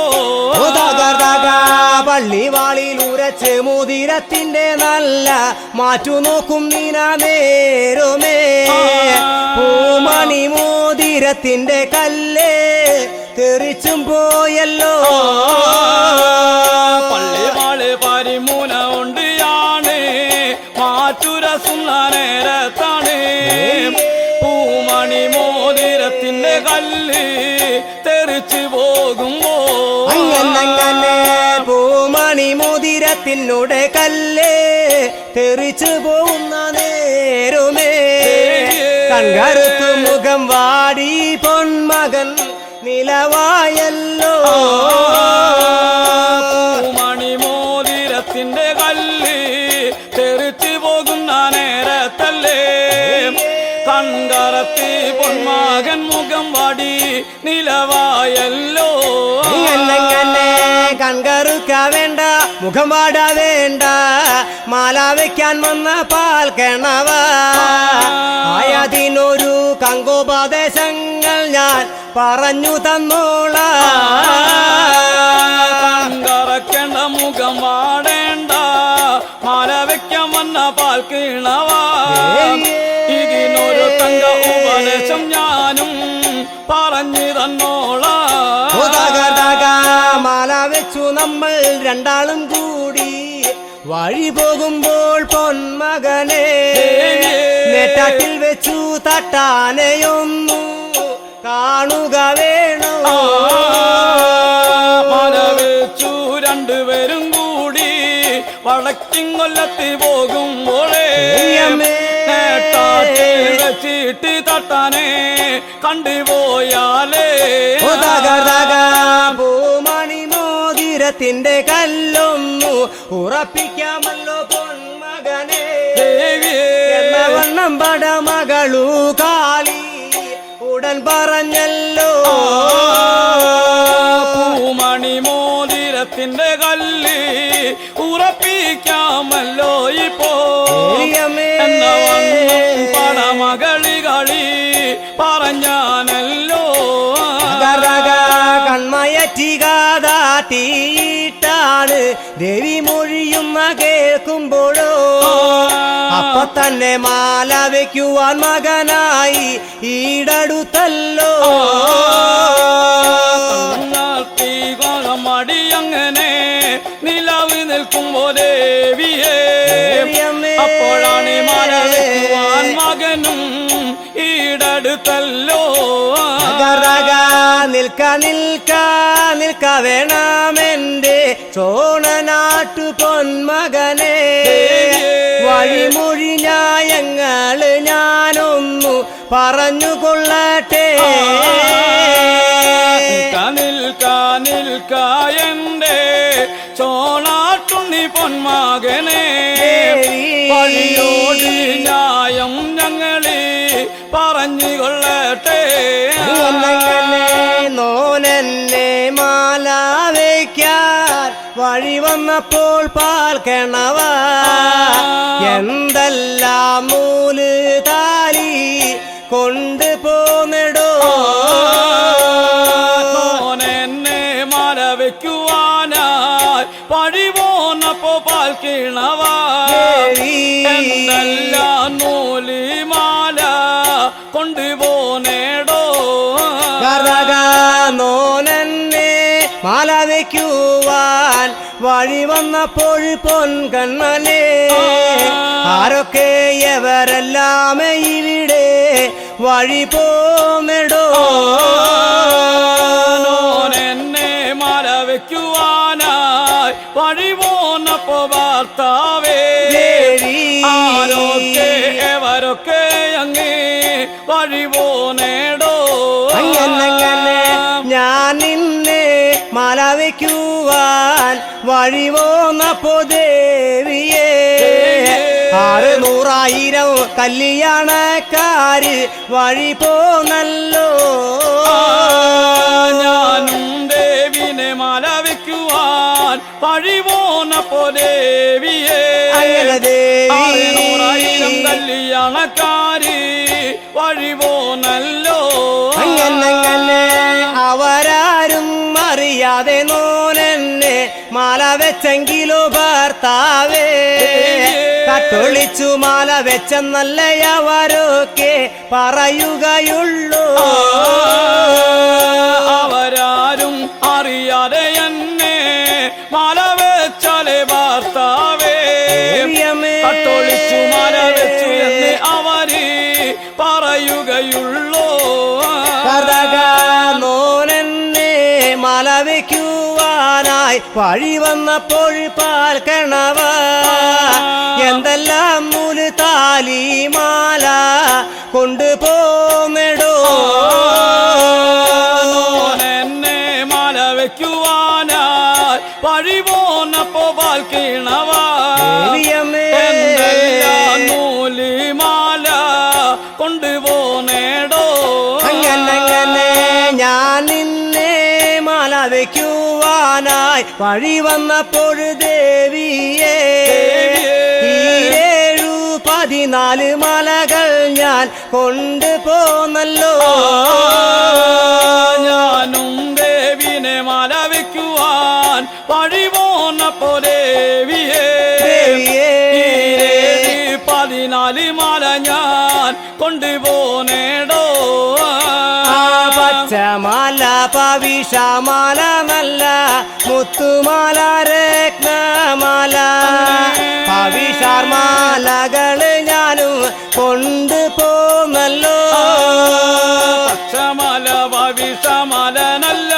പള്ളിവാളിൽ ഉരച്ച് മോതിരത്തിന്റെ നല്ല മാറ്റു നോക്കും നീന നേരുമേ പൂമണി മോതിരത്തിന്റെ കല്ലേ തെറിച്ചും പോയല്ലോ പള്ളിവാള് പരിമൂന കൊണ്ടിയാണ് മാറ്റുരസുന്ന നേരത്താണ് പൂമണി മോതിരത്തിന്റെ കല്ല് തെറിച്ചു പോകുമ്പോ അങ്ങനെ പൂമണി മോതിരത്തിനോട് കല്ലേ തെറിച്ചു പോകുന്ന നേരുമേ കൺകറുത്തു മുഖം വാടി പൊന്മകൻ നിലവായല്ലോ പൂമണി മോതിരത്തിന്റെ കല്ല് തെറിച്ചു പോകുന്ന നേരത്തല്ലേ കൺകറത്തി പൊന്മകൻ മുഖം വാടി നിലവായല്ലോ കൺകറുക്ക വേണ്ട മുഖം വാട വേണ്ട മാല വയ്ക്കാൻ വന്ന പാൽ കിണവ ആയതിനൊരു കങ്കോപദേശങ്ങൾ ഞാൻ പറഞ്ഞു തന്നോളാം കറക്കേണ്ട മുഖം വാടേണ്ട മാല വയ്ക്കാൻ വന്ന പാൽ കിണവ ഇതിനൊരു തങ്ക ഉപദേശം ഞാനും പറഞ്ഞു തന്നോളാം മാല വെച്ചു നമ്മൾ രണ്ടാളും കൂടി വഴി പോകുമ്പോൾ പൊന്മകനെ നെറ്റാട്ടിൽ വെച്ചു തട്ടാനെയൊന്നു കാണുക വേണോ മാല വെച്ചു രണ്ടുപേരും കൂടി വടക്കിങ്കൊല്ലത്ത് പോകുമ്പോഴേ വെച്ചിട്ട് തട്ടാനെ കണ്ടുപോയാലേ പൂമണി മോതിരത്തിന്റെ കല്ലൊന്നു ഉറപ്പിക്കാമല്ലോ പൊന്മകനെ വണ്ണം പടമകളു കാളി ഉടൻ പറഞ്ഞല്ലോ പൂമണി മോതിരത്തിന്റെ കല്ല് ഉറപ്പിക്കാമല്ലോ ഇപ്പോ പടമകളി കളി പറഞ്ഞാനല്ലോ കൺമയറ്റികാതാട്ടിയിട്ടാണ് ദേവി മൊഴിയുന്ന കേൾക്കുമ്പോഴോ അപ്പൊ തന്നെ മാല വയ്ക്കുവാൻ മകനായി ഈടടുത്തല്ലോ മടിയങ്ങനെ നിലവ് നിൽക്കുമ്പോ ദേവിയെ അപ്പോഴാണ് മാല വയ്ക്കുവാൻ മകനും ഈടടുത്തല്ലോ നിൽക്ക വേണമെന്റെ ചോണനാട്ടു പൊന്മകനെ വഴിമൊഴി ന്യായങ്ങള് ഞാനൊന്നു പറഞ്ഞുകൊള്ളട്ടെ നിൽക്ക എന്റെ ചോണാട്ടുണ്ണി പൊന്മകനെ വഴിയോട് ന്യായം ഞങ്ങള് പറഞ്ഞുകൊള്ളട്ടെ നോനെന്നെ മാല വയ്ക്കാൻ വഴി വന്നപ്പോൾ പാൽ കിണവ എന്തെല്ലാം നൂല് താലി കൊണ്ട് പോന്നിടോ എന്നെ മാല വയ്ക്കുവാനായി വഴി പോന്നപ്പോ പാൽ കിണവ എന്തെല്ലാം നൂല് മാല കൊണ്ടുപോനേടോ നോനെന്നെ മാല വയ്ക്കുവാൻ വഴി വന്നപ്പോൾ പൊൻകണ്ണനെ ആരൊക്കെ എവരെല്ലാം ഇവിടെ വഴി പോന്നിടോ എന്നെ മാല വയ്ക്കുവാനായി വഴി പോന്നപ്പോ ഭർത്താവേ ആരൊക്കെ എവരൊക്കെ അങ്ങേ വഴി പോനേടോ അങ്ങനെ ഞാൻ ഞാൻ നിന്നെ മാല വയ്ക്കുവാൻ വഴി പോന്നപ്പോ ദേവിയേ 600,000 കല്യാണക്കാര് വഴി പോന്നല്ലോ ഞാനും ദേവിനെ മാല വയ്ക്കുവാൻ വഴി പോന്നപ്പോ ദേവിയെ അങ്ങനെ ദേവി 600,000 കല്യാണക്കാര് വഴി പോന്നല്ലോ അങ്ങനെ അവരാരും അറിയാതെ നോനെന്നെ മാല വെച്ചെങ്കിലോ ഭർത്താവേ കട്ടൊളിച്ചു മാല വെച്ചെന്നല്ലയവരൊക്കെ പറയുകയുള്ളൂ അവരാരും അറിയാതെ എന്നെ മാല വെച്ചാലേ ഭർത്താവേ കട്ടൊളിച്ചു മാല വെച്ചു എന്ന് അവര് പറയുകയുള്ളൂ നോനെന്നെ മാല വയ്ക്കുവാനായി വഴി വന്നപ്പോൾ പാൽ കിണവ എന്തെല്ലാം നൂല് താലി മാല കൊണ്ടുപോന്നെടോ എന്നെ മാല വയ്ക്കുവാനായി വഴി പോന്നപ്പോ പാൽ കിണവ നൂല് മാല കൊണ്ടുപോന്നേടോ അങ്ങനെ ഞാൻ നിന്നെ മാല വയ്ക്കുവാനായി വഴി വന്നപ്പോൾ ദേവിയേ 14 മലകൾ ഞാൻ കൊണ്ടുപോന്നല്ലോ ഞാനും ദേവിനെ മാല വയ്ക്കുവാൻ വഴി പോന്നപ്പോ ദേവിയേ 14 മാല ഞാൻ കൊണ്ടുപോന്നേടോ പച്ചമാല പവിഷമാല നല്ല മുത്തുമാല രത്നമാല പവിഷാർമാലകള് ഞാനും കൊണ്ടുപോന്നല്ലോ പച്ചമാല പവിഷമാല നല്ല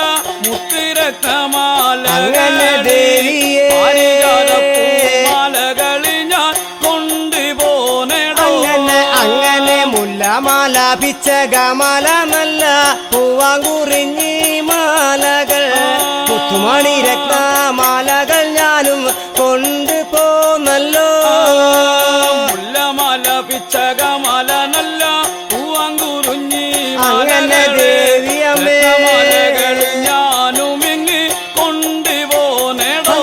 മുത്തിരത്നമാല അങ്ങനെ ദേവിയേ മാലകള് ഞാൻ കൊണ്ടുപോന്നേടോ അങ്ങനെ മുല്ലമാല പിച്ചകമാല നല്ല പൂവാങ്കുറിഞ്ഞി മാലകൾ മുത്തുമണി രത്നമാലകൾ ഞാനും കൊണ്ടുപോന്നല്ലോ മുല്ലമാല പിച്ചകമാല നല്ല പൂവാങ്കുറിഞ്ഞി അങ്ങനെ ദേവിയമ്മേ ഞാനും ഇങ്ങ് കൊണ്ടുപോന്നേടോ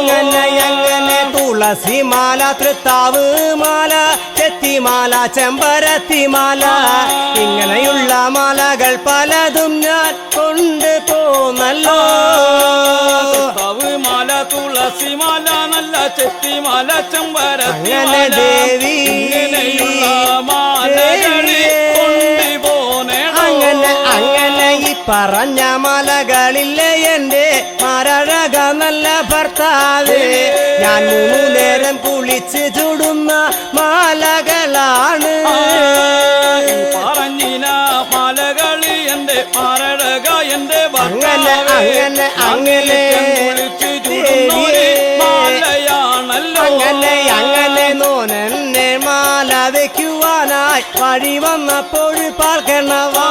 അങ്ങനെ തുളസിമാല തൃത്താവ് മാല ചെത്തിമാല ചെമ്പരത്തിമാല ഇങ്ങനെയുള്ള മാലകൾ പലതും ഞാൻ കൊണ്ടുപോന്നല്ലോ മാല തുളസിമാല നല്ല ചെത്തിമാല അങ്ങനെ ചെമ്പരത്തിമാല ദേവി ഇങ്ങനെയുള്ള മാലകള് കൊണ്ടുപോന്നേടോ അങ്ങനെ ഈ പറഞ്ഞ മലകളില്ലേ എന്റെ മരഴക നല്ല ഭർത്താവേ ഞാൻ 3 നേരം കുളിച്ച് ചുടുന്ന മാലകളാണ് പറഞ്ഞിന മാലകള് എന്റെ മരഴക എന്റെ അങ്ങനെ മാലയാണല്ലോ അങ്ങനെ നോനെന്നെ മാല വയ്ക്കുവാനായി വഴി വന്നപ്പോൾ പാൽക്കണവാ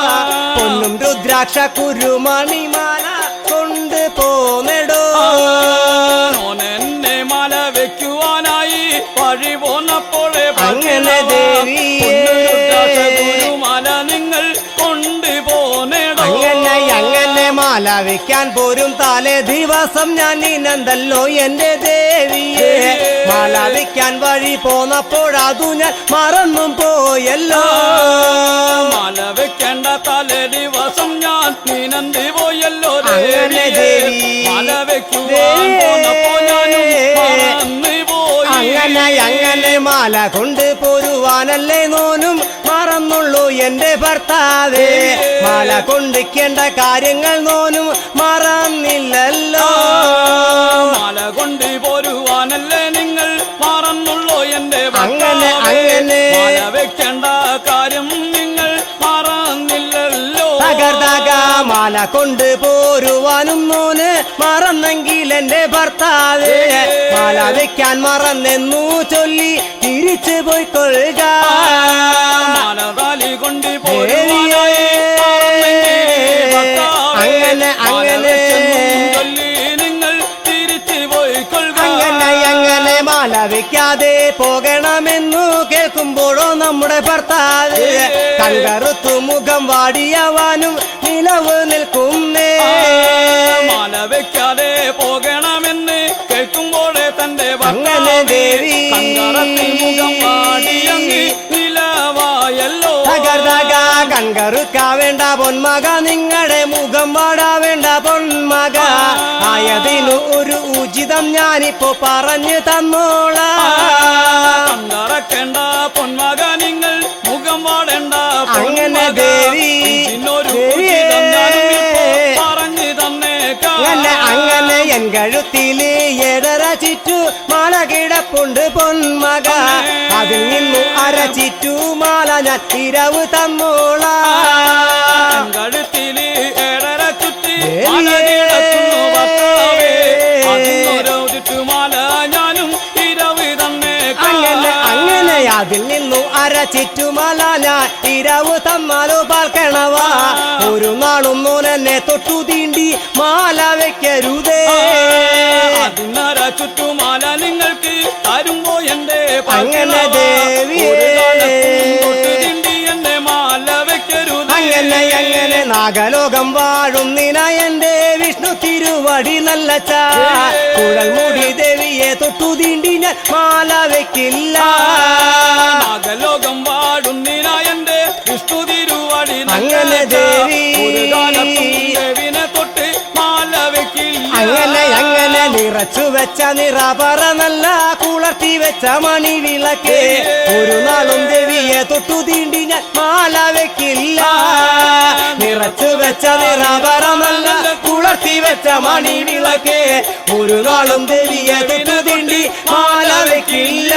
പൊന്നും രുദ്രാക്ഷ കുരുമണിമാല കൊണ്ടുപോന്നെടോ എന്നെ മാല വെക്കുവാനായി വഴി പോന്നപ്പോഴേ അങ്ങനെ ദേവിയേ മാല നിങ്ങൾ കൊണ്ടുപോന്നേടോ അങ്ങനെ മാല വയ്ക്കാൻ പോരും തലേ ദിവസം ഞാൻ നീനന്തല്ലോ എന്റെ ദേവിയെ മാല വയ്ക്കാൻ വഴി പോന്നപ്പോഴതു ഞാൻ മറന്നും പോയല്ലോ മാല വെക്കേണ്ട തലേ ദിവസം ഞാൻ നീനന്തി പോയല്ലോ അങ്ങനെ ദേവി മാല വെക്കുവാൻ പോന്നപ്പോ ഞാനും മറന്നു പോയി അങ്ങനെ മാല കൊണ്ട് പോരുവാനല്ലേ നോനും മറന്നുള്ളൂ എന്റെ ഭർത്താവേ മാല കൊണ്ടിക്കേണ്ട കാര്യങ്ങൾ നോനും മറന്നില്ലല്ലോ മാല കൊണ്ട് പോരുവാനല്ലേ നിങ്ങൾ മറന്നുള്ളൂ എന്റെ അങ്ങനെ മാല വെക്കേണ്ട കാര്യം നിങ്ങൾ മറന്നില്ലല്ലോ മാല കൊണ്ട് പോരുവാനും നോന് മറന്നെങ്കിൽ എന്റെ ഭർത്താവേ മാല വെക്കാൻ മറന്നെന്നു ചൊല്ലി തിരിച്ചു പോയിക്കൊള്ളുക മാലതാലി കൊണ്ട് അങ്ങനെ വെക്കാതെ പോകണമെന്നു കേൾക്കുമ്പോഴോ നമ്മുടെ ഭർത്താവ് കൺകറുത്തു മുഖം വാടിയവാനും നിലവ് നിൽക്കുന്നേ. മാല വെക്കാതെ പോകണമെന്ന് കേൾക്കുമ്പോഴേ തന്റെ അങ്ങനെ ദേവി മുഖം വാടിയങ്ങ് നിലവായല്ലോ. കൺകറുക്കാ വേണ്ട പൊന്മക, നിങ്ങളുടെ മുഖം വാടാവേണ്ട പൊന്മക. ആയതിനു ഒരു ഉചിതം ഞാനിപ്പോ പറഞ്ഞു തന്നോളാം. കണ്ടറക്കേണ്ട പൊന്മക, നിങ്ങൾ മുഖം വാടേണ്ട. അങ്ങനെ ദേവി പറഞ്ഞു തന്നേക്കാം. അങ്ങനെ എൻ കഴുത്തില് 7.5 ചുറ്റു മാല കിടപ്പുണ്ട് പൊന്മക. അതിൽ നിന്നു 1/2 ചുറ്റു മാല ഞാൻ ഇരവ് തന്നോളാം. കഴുത്തില് 7.5 ചുറ്റി ചുറ്റുമാല ഞാനും ഇരവ് തന്നേക്കാം. അങ്ങനെ അതിൽ നിന്നു 1/2 ചുറ്റുമാല ഞാൻ ഇരവ് തന്നാലോ പാൽക്കണവാ. ഒരു നാളും എന്നെ തൊട്ടു തീണ്ടി മാല വെക്കരുതേ. 1/2 ചുറ്റുമാല നിങ്ങൾക്ക് തരുമ്പോ എന്റെ അങ്ങനെ ദേവിയെ തീണ്ടി എന്റെ മാല വെക്കരുത്. അങ്ങനെ നാഗലോകം വാഴും നിന എന്റെ വിഷ്ണു തിരുവടി നല്ല കുഴൽമുടി ദേവിയെ തൊട്ടു തീണ്ടി ഞാൻ മാല വെക്കില്ല. നാഗലോകം വാഴും നിന എന്റെ വിഷ്ണു തിരുവടി അങ്ങനെ ദേവി ദേവിനെ തൊട്ട് മാല വെക്കില്ല. അങ്ങനെ നിറച്ചു വെച്ച നിറപറ നല്ല കുളർത്തി വെച്ച മണി വിളക്ക് ഒരു നാളും ദേവിയെ തൊട്ടു തീണ്ടി ഞാൻ മാല വെക്കില്ല. നിറച്ചു വെച്ച നിറപറ നല്ല കുളർത്തി വെച്ച മണി വിളക്ക് ഒരു നാളും ദേവിയെ തൊട്ടു തീണ്ടി മാല വെക്കില്ല.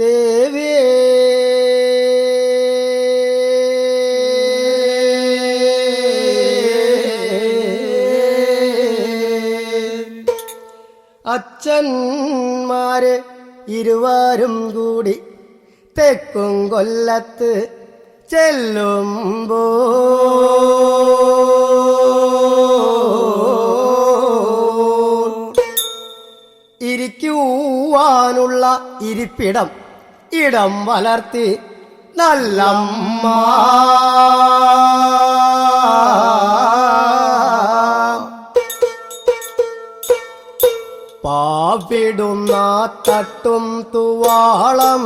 ദേവി അച്ഛന്മാര് ഇരുവരും കൂടി തെക്കും കൊല്ലത്ത് ചെല്ലുമ്പോ ഇരിക്കുവാനുള്ള ഇരിപ്പിടം ഇടം വളർത്തി നല്ലമ്മ പാവിടുന്ന തട്ടും തുവാളം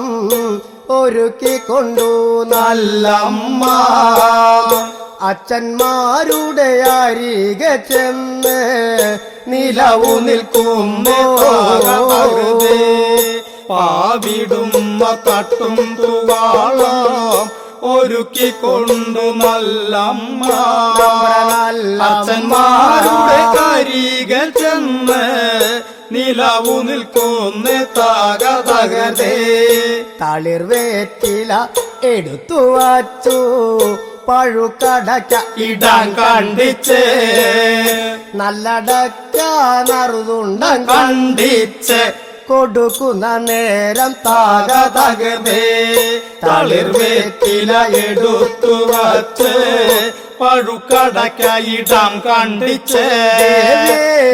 ഒരുക്കിക്കൊണ്ടു നല്ലമ്മ അച്ഛന്മാരുടെ അരികെ ചെന്ന് നിലവു നിൽക്കുമ്പോ പാവിടുന്ന തട്ടും തുവാളം ഒരുക്കിക്കൊണ്ടു നല്ലമ്മ അച്ഛന്മാരുടെ അരികെ ചെന്ന് നിലവു നിൽക്കുന്ന തകതകതേ തളിർവേറ്റില എടുത്തു വച്ചു പഴുക്കടക്ക ഇടാൻ കണ്ടിച്ച് നല്ലടക്ക നറുതുണ്ടം കണ്ടിച്ച് കൊടുക്കുന്ന നേരം തകതകതേ തളിർവേറ്റില എടുത്തു വച്ച് പഴുക്കടക്ക ഇടാം കണ്ടിച്ച്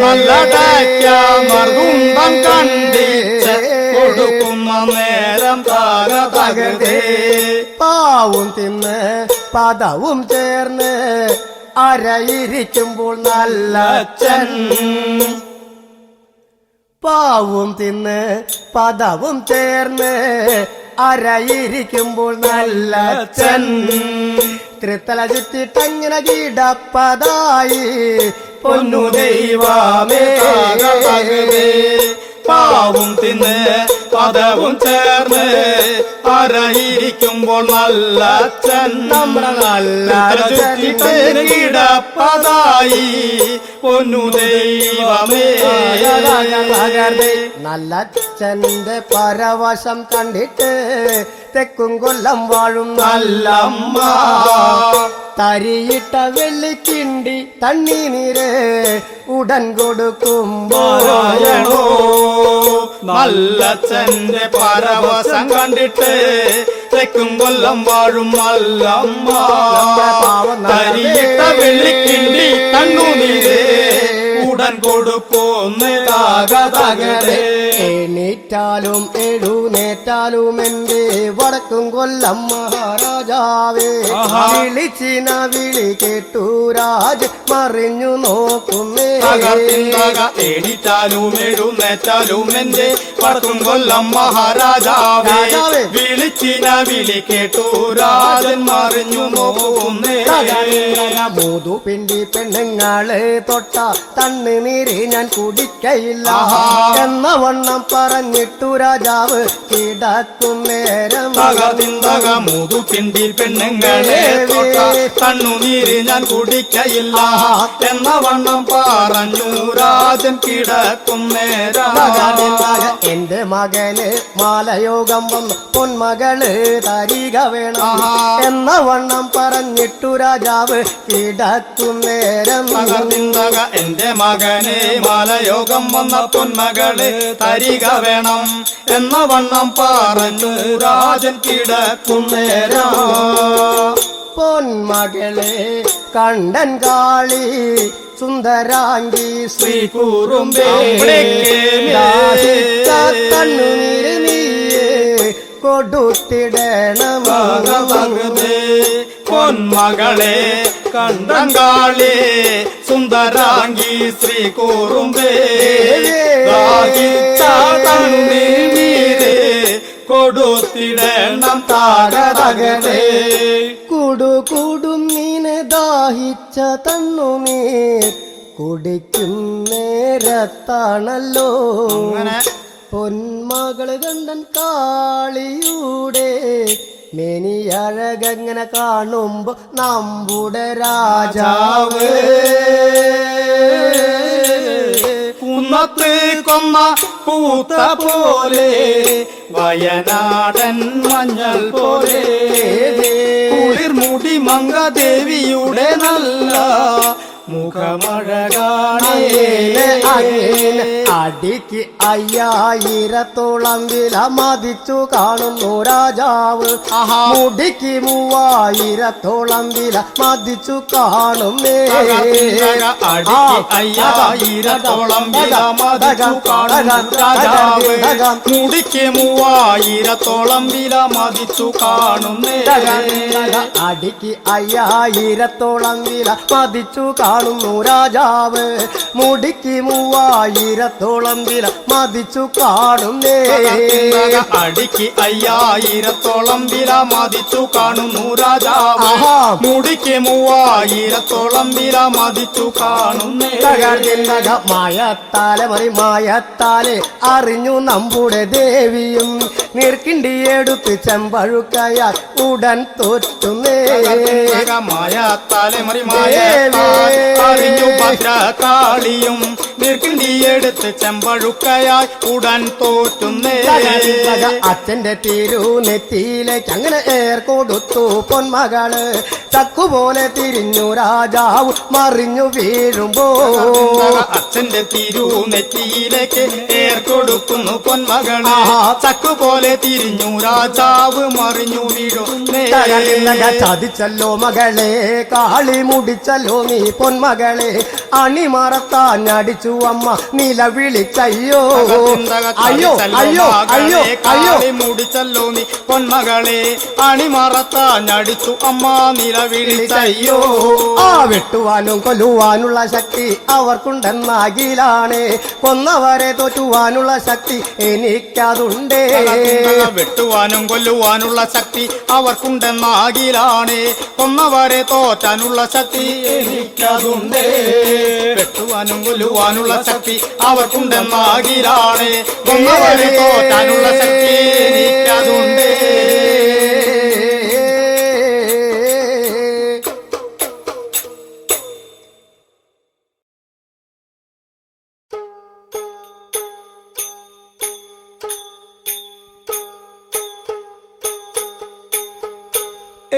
നല്ലടക്ക മറുകുണ്ടം കണ്ടിച്ച് കൊടുക്കുന്ന നേരം തകതകതേ പാവും തിന്ന് പദവും ചേർന്ന് അരയിരിക്കുമ്പോൾ നല്ല അച്ഛൻ പാവും തിന്ന് പദവും ചേർന്ന് അരയിരിക്കുമ്പോൾ നല്ല അച്ഛൻ തൃത്തല ചുറ്റിട്ടങ്ങനെ കിടപ്പതായി പൊന്നു ദൈവമേ പാവും തിന്ന് പദവും ചേർന്ന് അരയിരിക്കുമ്പോൾ നല്ല അച്ഛൻ നമ്മുടെ നല്ല ചുറ്റിട്ട് കിടപ്പതായി പൊന്നു ദൈവമേ. നല്ല അച്ഛന്റെ പരവശം കണ്ടിട്ട് തെക്കും കൊല്ലം വാഴും നല്ലമ്മ തരിയിട്ട വെള്ളിക്കിണ്ടി തണ്ണീനീര് ഉടൻ കൊടുക്കുമ്പോൾ പാരായണോ നല്ലച്ഛന്റെ പരവശം കണ്ടിട്ട് തെക്കും കൊല്ലം വാഴും നല്ലമ്മ തരിയിട്ട വെള്ളിക്കിണ്ടി കണ്ണുനീര് ഉടൻ കൊടുപ്പോന്ന് താകതകരെ. എണീറ്റാലും എഴുന്നേറ്റാലും എന്റെ വടക്കും കൊല്ലം മഹാരാജാവേ വിളിച്ചിന വിളി കേട്ടു രാജ് മറിഞ്ഞു നോക്കുന്നേ. എണീറ്റാലും എഴുന്നേറ്റാലും എന്റെ വടക്കും കൊല്ലം മഹാരാജാവേ വിളിച്ചിന വിളി കേട്ടു രാജൻ മറിഞ്ഞു നോക്കുന്നേ. മൂതു പിണ്ടി പെണ്ണുങ്ങളെ തൊട്ട തണ്ണുനീര് ഞാൻ കുടിക്കയില്ല എന്ന വണ്ണം പറഞ്ഞിട്ടു രാജാവ് കിടക്കും നേരം മൂതു പിണ്ടി പെണ്ണുങ്ങളെ തൊട്ട കണ്ണുനീര് ഞാൻ കുടിക്കയില്ല എന്ന വണ്ണം പറഞ്ഞു രാജൻ കിടക്കും നേരം. എന്റെ മകന് മാലയോഗം വന്ന് പൊന്മകള് തരിക വേണം എന്ന വണ്ണം പറഞ്ഞിട്ടു രാജാവ് കിടക്കും നേരം. എന്റെ മകനെ മാലയോഗം വന്ന പൊന്മകളെ തരിക വേണം എന്ന വണ്ണം പറഞ്ഞു രാജൻ കിടക്കും നേരം. പൊന്മകളെ കണ്ടൻ കാളി സുന്ദരാംഗി ശ്രീ കൂറുമ്പേ കണ്ണുനീര് നീയേ കൊടുത്തിടണം. പൊന്മകളെ കണ്ടങ്കാളി സുന്ദരാംഗി ശ്രീ കൂറുമ്പേ കൊടുത്തിടണം താരതകരെ. കൂടും നീന് ദാഹിച്ച തണ്ണുനീർ കുടിക്കും നേരത്താണല്ലോ പൊന്മകള് കണ്ടൻ കാളിയുടെ മെനിയഴകങ്ങനെ കാണുമ്പോ നമ്മുടെ രാജാവ് കുന്നത്ത് കൊന്ന പൂത്ത പോലെ വയനാടൻ മഞ്ഞൾ പോലെ കുളിർമുടി മംഗദേവിയുടെ നല്ല മുഖമഴകാണേ. അടിക്ക് 5000 വില മതിച്ചു കാണുന്നു രാജാവ് മുടിക്ക് 3000 വില മതിച്ചു കാണുന്നേ. 5000 വില മതിച്ചു കാണുന്നു രാജാവ് മുടിക്ക് 3000 വില മതിച്ചു കാണുന്നേ. അടിക്ക് 5000 വില മതിച്ചു കാണുന്നു രാജാവ് മുടിക്ക് 3000 വില മതിച്ചു കാണുന്നേ. അടിക്ക് 5000 വില മതിച്ചു കാണുന്നു രാജാവ് മുടിക്ക് 3000 വില മതിച്ചു കാണുന്നേ. മായത്താലെ മറി മായത്താലെ അറിഞ്ഞു നമ്മുടെ ദേവിയും നീർക്കിണ്ടി എടുത്ത് ചെമ്പഴുക്കയാൽ ഉടൻ തോറ്റുന്നേ. മായത്താലെ മറി അറിഞ്ഞു ഭദ്രകാളിയും നീർക്കിണ്ടിയെടുത്ത് ചെമ്പഴുക്കയായി ഉടൻ തോറ്റുന്നേ. അച്ഛന്റെ തിരുനെത്തിയിലേക്ക് അങ്ങനെ കൊടുത്തു പൊന്മകള് ചക്കുപോലെ തിരിഞ്ഞു രാജാവ് മറിഞ്ഞു വീഴുമ്പോ അച്ഛന്റെ തിരുനെറ്റിയിലേക്ക് കൊടുക്കുന്നു പൊന്മകള് ചക്കുപോലെ തിരിഞ്ഞു രാജാവ് മറിഞ്ഞു വീഴുന്നേ. ചതിച്ചല്ലോ മകളെ കാളി മുടിച്ചല്ലോ നീ പൊന്മകളെ അണിമറത്താഞ്ഞടിച്ചു അമ്മ നിലവിളിച്ചയ്യോ അയ്യോ അയ്യോ അയ്യോ അയ്യോ മുടിച്ചല്ലോ നീ പൊന്മകളെ അണിമറത്താഞ്ഞടിച്ചു അമ്മ നിലവിളിച്ചയ്യോ. ആ വെട്ടുവാനും കൊല്ലുവാനുള്ള ശക്തി അവർക്കുണ്ടെന്നാകിലാണ് കൊന്നവരെ തോറ്റുവാനുള്ള ശക്തി എനിക്കതുണ്ടേ. വെട്ടുവാനും കൊല്ലുവാനുള്ള ശക്തി അവർക്കുണ്ടെന്നാകിലാണ്, കൊന്നവരെ തോറ്റാനുള്ള ശക്തി എനിക്കതുണ്ട്. വെട്ടുവാനും കൊല്ലുവാനുള്ള ശക്തി അവർക്കുണ്ടെന്നാകിലാണ്, കൊന്നവരെ തോറ്റാനുള്ള ശക്തി എനിക്കതുണ്ട്.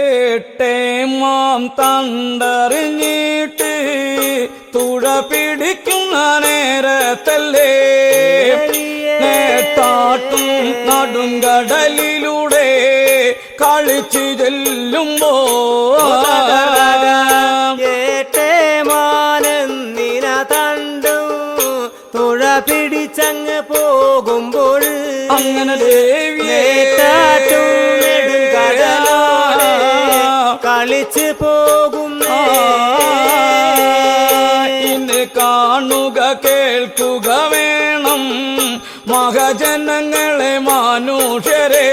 ഏട്ടേമാം തണ്ടറിഞ്ഞിട്ട് തുഴ പിടിക്കുന്ന നേരത്തല്ലേ നേട്ടാട്ടും നടുങ്കടലിലൂടെ കളിച്ചു ചെല്ലുമ്പോ ഏട്ടേമാനെന്നിന തണ്ടും തുഴ പിടിച്ചങ്ങ് പോകുമ്പോൾ അങ്ങനെ ദേവിയെ കളിച്ച് പോകും ഇന്ന് കാണുക കേൾക്കുക വേണം മഹജനങ്ങളെ മനുഷ്യരെ.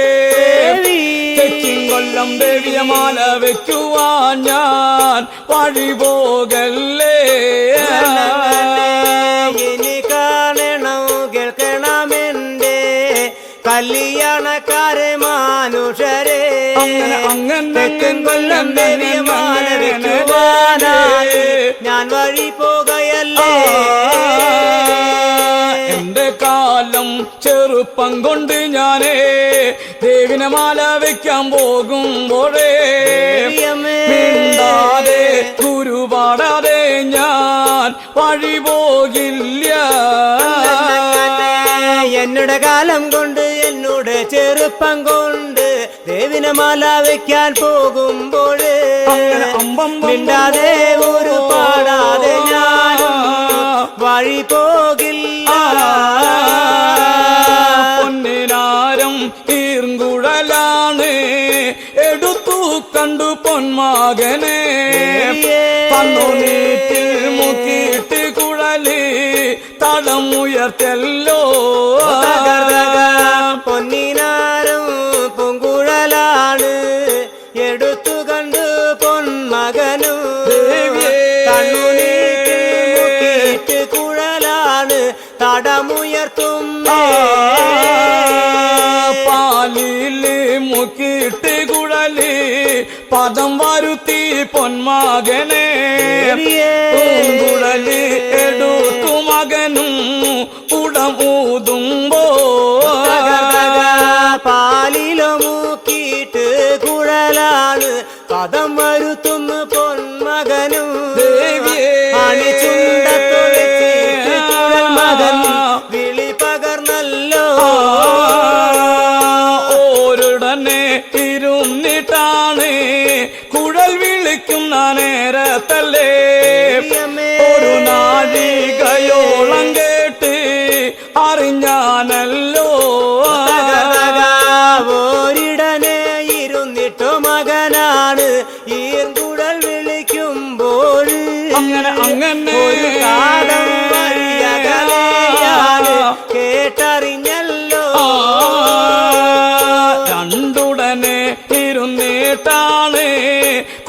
തെക്കും കൊല്ലം ദേവിയെ മാല വെക്കുവാൻ ഞാൻ വഴി പോകല്ലേ. ഇനി കാണണം കേൾക്കണമെന്റെ കല്യാണക്കാരെ മനുഷ്യരെ. തെക്കും കൊല്ലം ദേവിയെ മാല വെക്കുവാനായി ഞാൻ വഴി പോകയല്ലേ. എന്റെ കാലം ചെറുപ്പം കൊണ്ട് ഞാനേ ദേവിനെ മാല വെക്കാൻ പോകുമ്പോഴേ മിണ്ടാതെ ഗുരുപാടാതെ ഞാൻ വഴി പോകില്ല. എന്നോട് കാലം കൊണ്ട് എന്നോട് ചെറുപ്പം കൊണ്ട് ദേവിനെ മാല വെക്കാൻ പോകുമ്പോൾ മിണ്ടാതെ ഒരു പാടാതെ ഞാൻ വഴി പോകില്ല. പൊന്നിനാരം ഈർങ്കുഴലാണ് എടുത്തു കണ്ടു പൊന്മകനെ പന്നുനീറ്റിൽ മുക്കിയിട്ട് കുഴല് തടമുയർത്തല്ലോ. പൊന്നിനാരം പൊങ്കുഴലാണ് എടുത്തു കണ്ടു പൊന്മകനും കണ്ണുനീറ്റിൽ മുക്കിയിട്ട് കുഴലാണ് തടമുയർത്തും. പാലില് മുക്കിയിട്ട് കുഴല് പദം വരുത്തി പൊന്മകനെ കുഴല് എടുത്തു മകനും ഉടമൂതുമ്പോ പാലിലോ മുക്കിയിട്ട് കുഴലാണ് പദം വരുത്തുന്ന പൊന്മകനും അണിച്ചുണ്ടത്തൊളിച്ചിട്ട് കുഴൽ മകൻ വിളി പകർന്നല്ലോ. ഓരുടനെ ഇരുന്നിട്ടാണ് കുഴൽ വിളിക്കുന്ന നേരത്തല്ലേ ഒരു നാഴികയോളം കേട്ട് അറിഞ്ഞാനല്ലോ. ഓരിടനെ ഇരുന്നിട്ടു മകനാണ് ഈർകുഴൽ വിളിക്കുമ്പോൾ അങ്ങനെ ഒരു കാലം വഴിയകലെയാണ് കേട്ടറിഞ്ഞല്ലോ. രണ്ടുടനെ ഇരുന്നിട്ടാണ്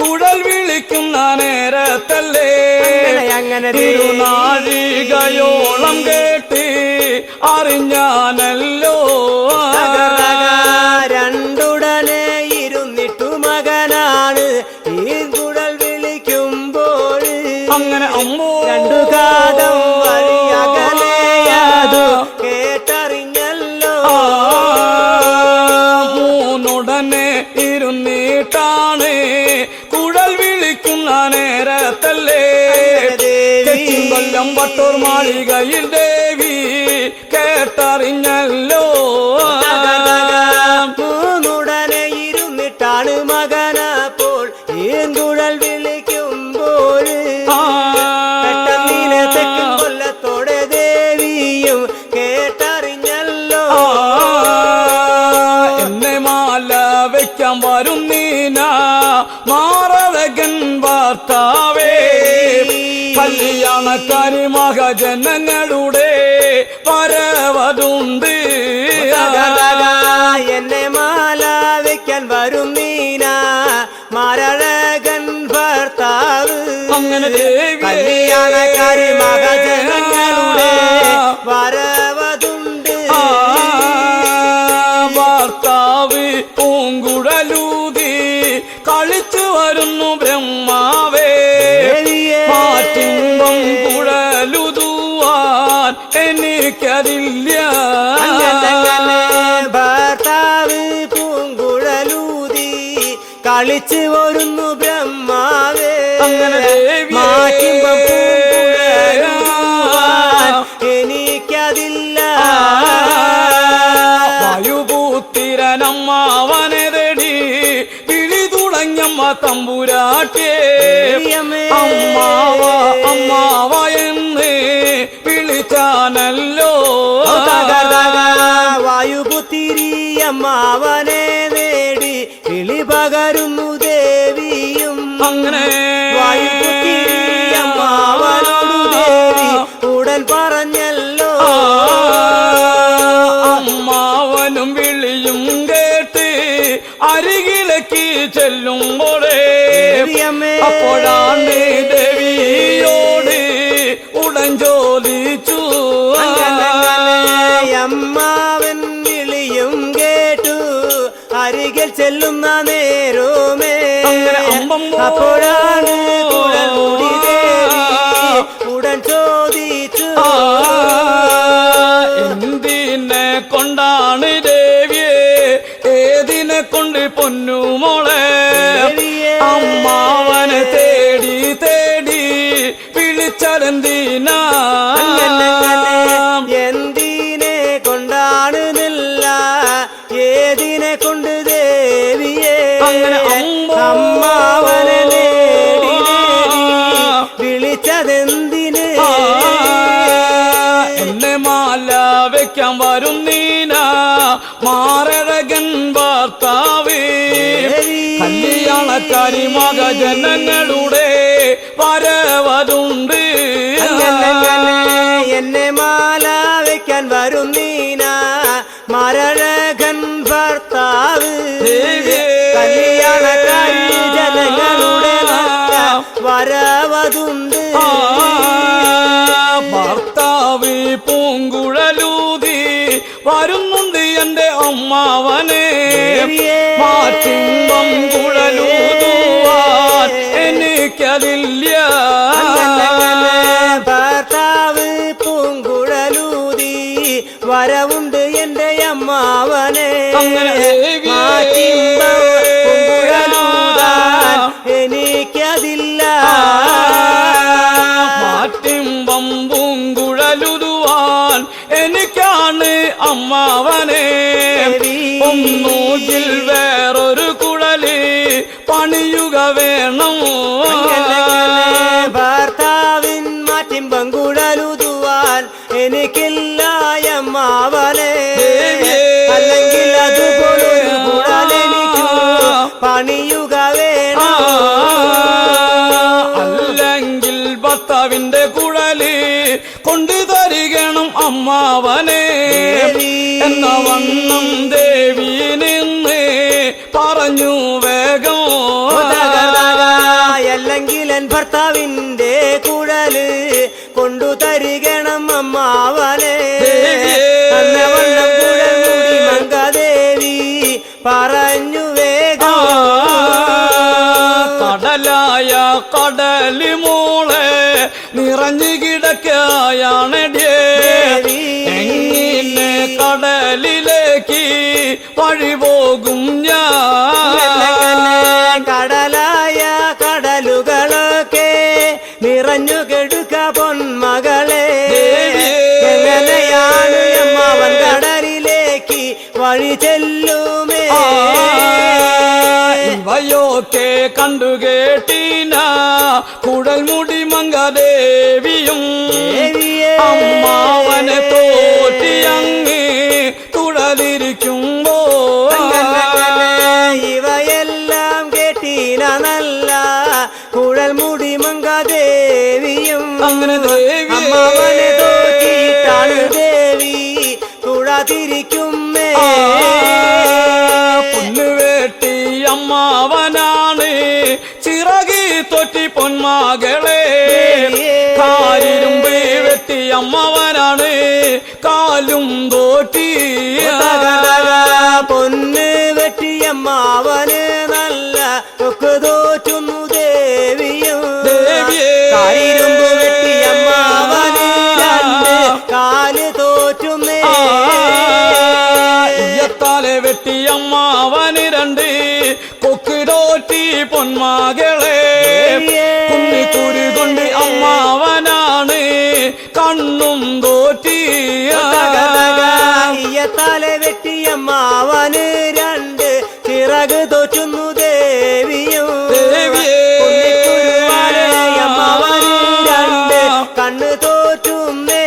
കുഴൽ വിളിക്കുന്ന നേരത്തല്ലേ തിരുനാഴികയോളം കേട്ട് അറിഞ്ഞാനല്ലോ. രണ്ടുടനെ ഇരുന്നിട്ടു മകനാണ് ഈർകുഴൽ വിളിക്കുമ്പോൾ അങ്ങനെ അമ്മോ രണ്ടു കാലം വഴിയകലെയാതു കേട്ടറിഞ്ഞല്ലോ. മൂന്നുടനെ ഇരുന്നിട്ടാണ് കുഴൽ വിളിക്കുന്ന നേരത്തല്ലേ കൊല്ലം വട്ടൂർ മാളികയിൽ ദേവി കേട്ടറിഞ്ഞല്ലോ. മൂന്നുടനെ ഇരുന്നിട്ടാണ് മകനപ്പോൾ ഈർകുഴൽ വിളിക്കുമ്പോൾ പെട്ടെന്നിനെ തെക്കും കൊല്ലത്തോടെ ദേവിയും കേട്ടറിഞ്ഞല്ലോ. എന്നെ മാല വെക്കാൻ വരുന്നീന മാറഴകൻ വാർത്താവേ കല്യാണക്കാരി മഹജനങ്ങളുടെ വരവതുണ്ട്. അങ്ങനെ ദേവിയെ കല്യാണക്കാരി മകജനങ്ങളുടെ വരവതുണ്ട് ഭർത്താവ് പൂങ്കുഴലൂതി കളിച്ചു വരുന്നു ബ്രഹ്മാവേ മാറ്റുമ്പം കുഴലുതുവാൻ എനിക്കറിയില്ല ഭർത്താവ് പൂങ്കുഴലൂതി കളിച്ചു വരുന്നു ബ്രഹ്മാവേ അങ്ങനെ മാറ്റുമ്പം പൂങ്കുഴലുതുവാൻ എനിക്കതില്ല വായുപൂത്തിരനമ്മാവനെ തേടി വിളി തുടങ്ങമ്മ തമ്പുരാട്ടേ അമ്മാവ അമ്മാവ എന്ന് വിളിച്ചാനല്ലോ വായുപുത്തിരിയമ്മാവനെ നേടി വിളി പകരുന്നു ദേവിയും അങ്ങനെ വായുപുത്തിരിയമ്മാവനോടു ദേവി ഉടൻ പറഞ്ഞല്ലോ അമ്മാവനും വിളിയും കേട്ട് അരികിലേക്ക് ചെല്ലുമ്പോഴേ അപ്പോഴാണ് ദേവിയോട് ഉടൻ ചോദിച്ചു അമ്മാവൻ വിളിയും കേട്ടു അരികിൽ ചെല്ലുന്ന നേരോമേ അപ്പോഴാണ് കുഴൽമുടി ദേവി ഉടൻ ചോദിച്ചു എന്തിനെ കൊണ്ടാണ് ദേവിയെ ഏതിനെ കൊണ്ട് പൊന്നുമോളെ അമ്മാവനെ തേടി തേടി വിളിച്ചതെന്തിനാ എന്തിനെ കൊണ്ടാണ് നില്ല ഏതിനെ കൊണ്ട് ദേവിയെ അമ്മാവനെ നേടി വിളിച്ചതെന്തിന് എന്നെ മാല വെക്കാൻ വരും നീന മാറഴകൻ ഭർത്താവേ കല്യാണക്കാരി മകജനങ്ങളുടെ വരവതുണ്ട് എന്നെ മാല വെക്കാൻ വരും നീന മരഴകൻ ഭർത്താവ് കല്യാണക്കാരി ജനങ്ങളുടെ വരവതുണ്ട് ഭർത്താവ് പൂങ്കുഴലൂതി വരുന്നുണ്ട് എന്റെ അമ്മാവനെ മാറ്റുമ്പം കുഴലൂതുവാൻ എനിക്കതില്ല ഭർത്താവ് പൂങ്കുഴലൂതി വരവുണ്ട് എന്റെ അമ്മാവനെ പൂങ്കുഴലൂതാൻ എനിക്കതില്ല മാറ്റുമ്പം പൂങ്കുഴലുതുവാൻ എനിക്കാണ് അമ്മാവനെ ഒന്നുകിൽ വേറൊരു കുഴല് പണിയുക വേണം ഭർത്താവിൻ മാറ്റിമ്പം കുഴലുതുവാൻ എനിക്കില്ല അമ്മാവനെ അല്ലെങ്കിൽ അതുപോലൊരു കുഴലെനിക്ക് പണിയുക വേണം അല്ലെങ്കിൽ ഭർത്താവിന്റെ കുഴല് കൊണ്ടു തരികണം അമ്മാവനെ എന്ന വണ്ണം ദേവി നിന്ന് പറഞ്ഞു വേഗം അല്ലെങ്കിൽ എൻ ഭർത്താവിന്റെ കുഴല് കൊണ്ടു തരികണം അമ്മാവനെ എന്ന വണ്ണം കുഴൽ മുടി മംഗദേവി പറഞ്ഞു വേഗം കടലായ കടല് മോളെ നിറഞ്ഞു കിടക്കായാണെടിയേ എങ്ങനെ കടലിലേക്ക് വഴി പോകും ഞാൻ കടലായ കടലുകളൊക്കെ നിറഞ്ഞു കെടുക്ക പൊന്മകളെ എങ്ങനെയാണ് അമ്മാവൻ കടലിലേക്ക് വഴി ചെല്ലുമേ ഇവയൊക്കെ കണ്ടുകേട്ടീന കുഴൽമുടി മംഗദേവിയും അമ്മാവനെ തോറ്റിയങ്ങ് തുഴലിരിക്കുമ്പോ ഇവയെല്ലാം കേട്ടീന നല്ല കുഴൽമുടി മംഗദേവിയും അങ്ങനെ അമ്മാവനെ തോറ്റിട്ടാണ് ദേവി തുഴതിരിക്കുന്നേ പൊന്നുവേട്ടി അമ്മാവനാണ് ചിറകി തൊറ്റി പൊന്മകളെ അമ്മാവന് നല്ല തൊക്ക് തോറ്റുന്നു ദേവിയും കാലിരുമ്പ് വെട്ടി അമ്മാവന് രണ്ട് കാല് തോറ്റുന്നേ തല വെട്ടി അമ്മാവന് രണ്ട് കൊക്ക് തോറ്റി പൊന്മാകളെ കുന്നിക്കുരു കൊണ്ട് അമ്മാവനാണ് കണ്ണും തോറ്റി തല വെട്ടി അമ്മാവന് രണ്ട് ചിറക് തോറ്റുന്നു ദേവിയും അമ്മാവന് രണ്ട് കണ്ണ് തോറ്റുന്നേ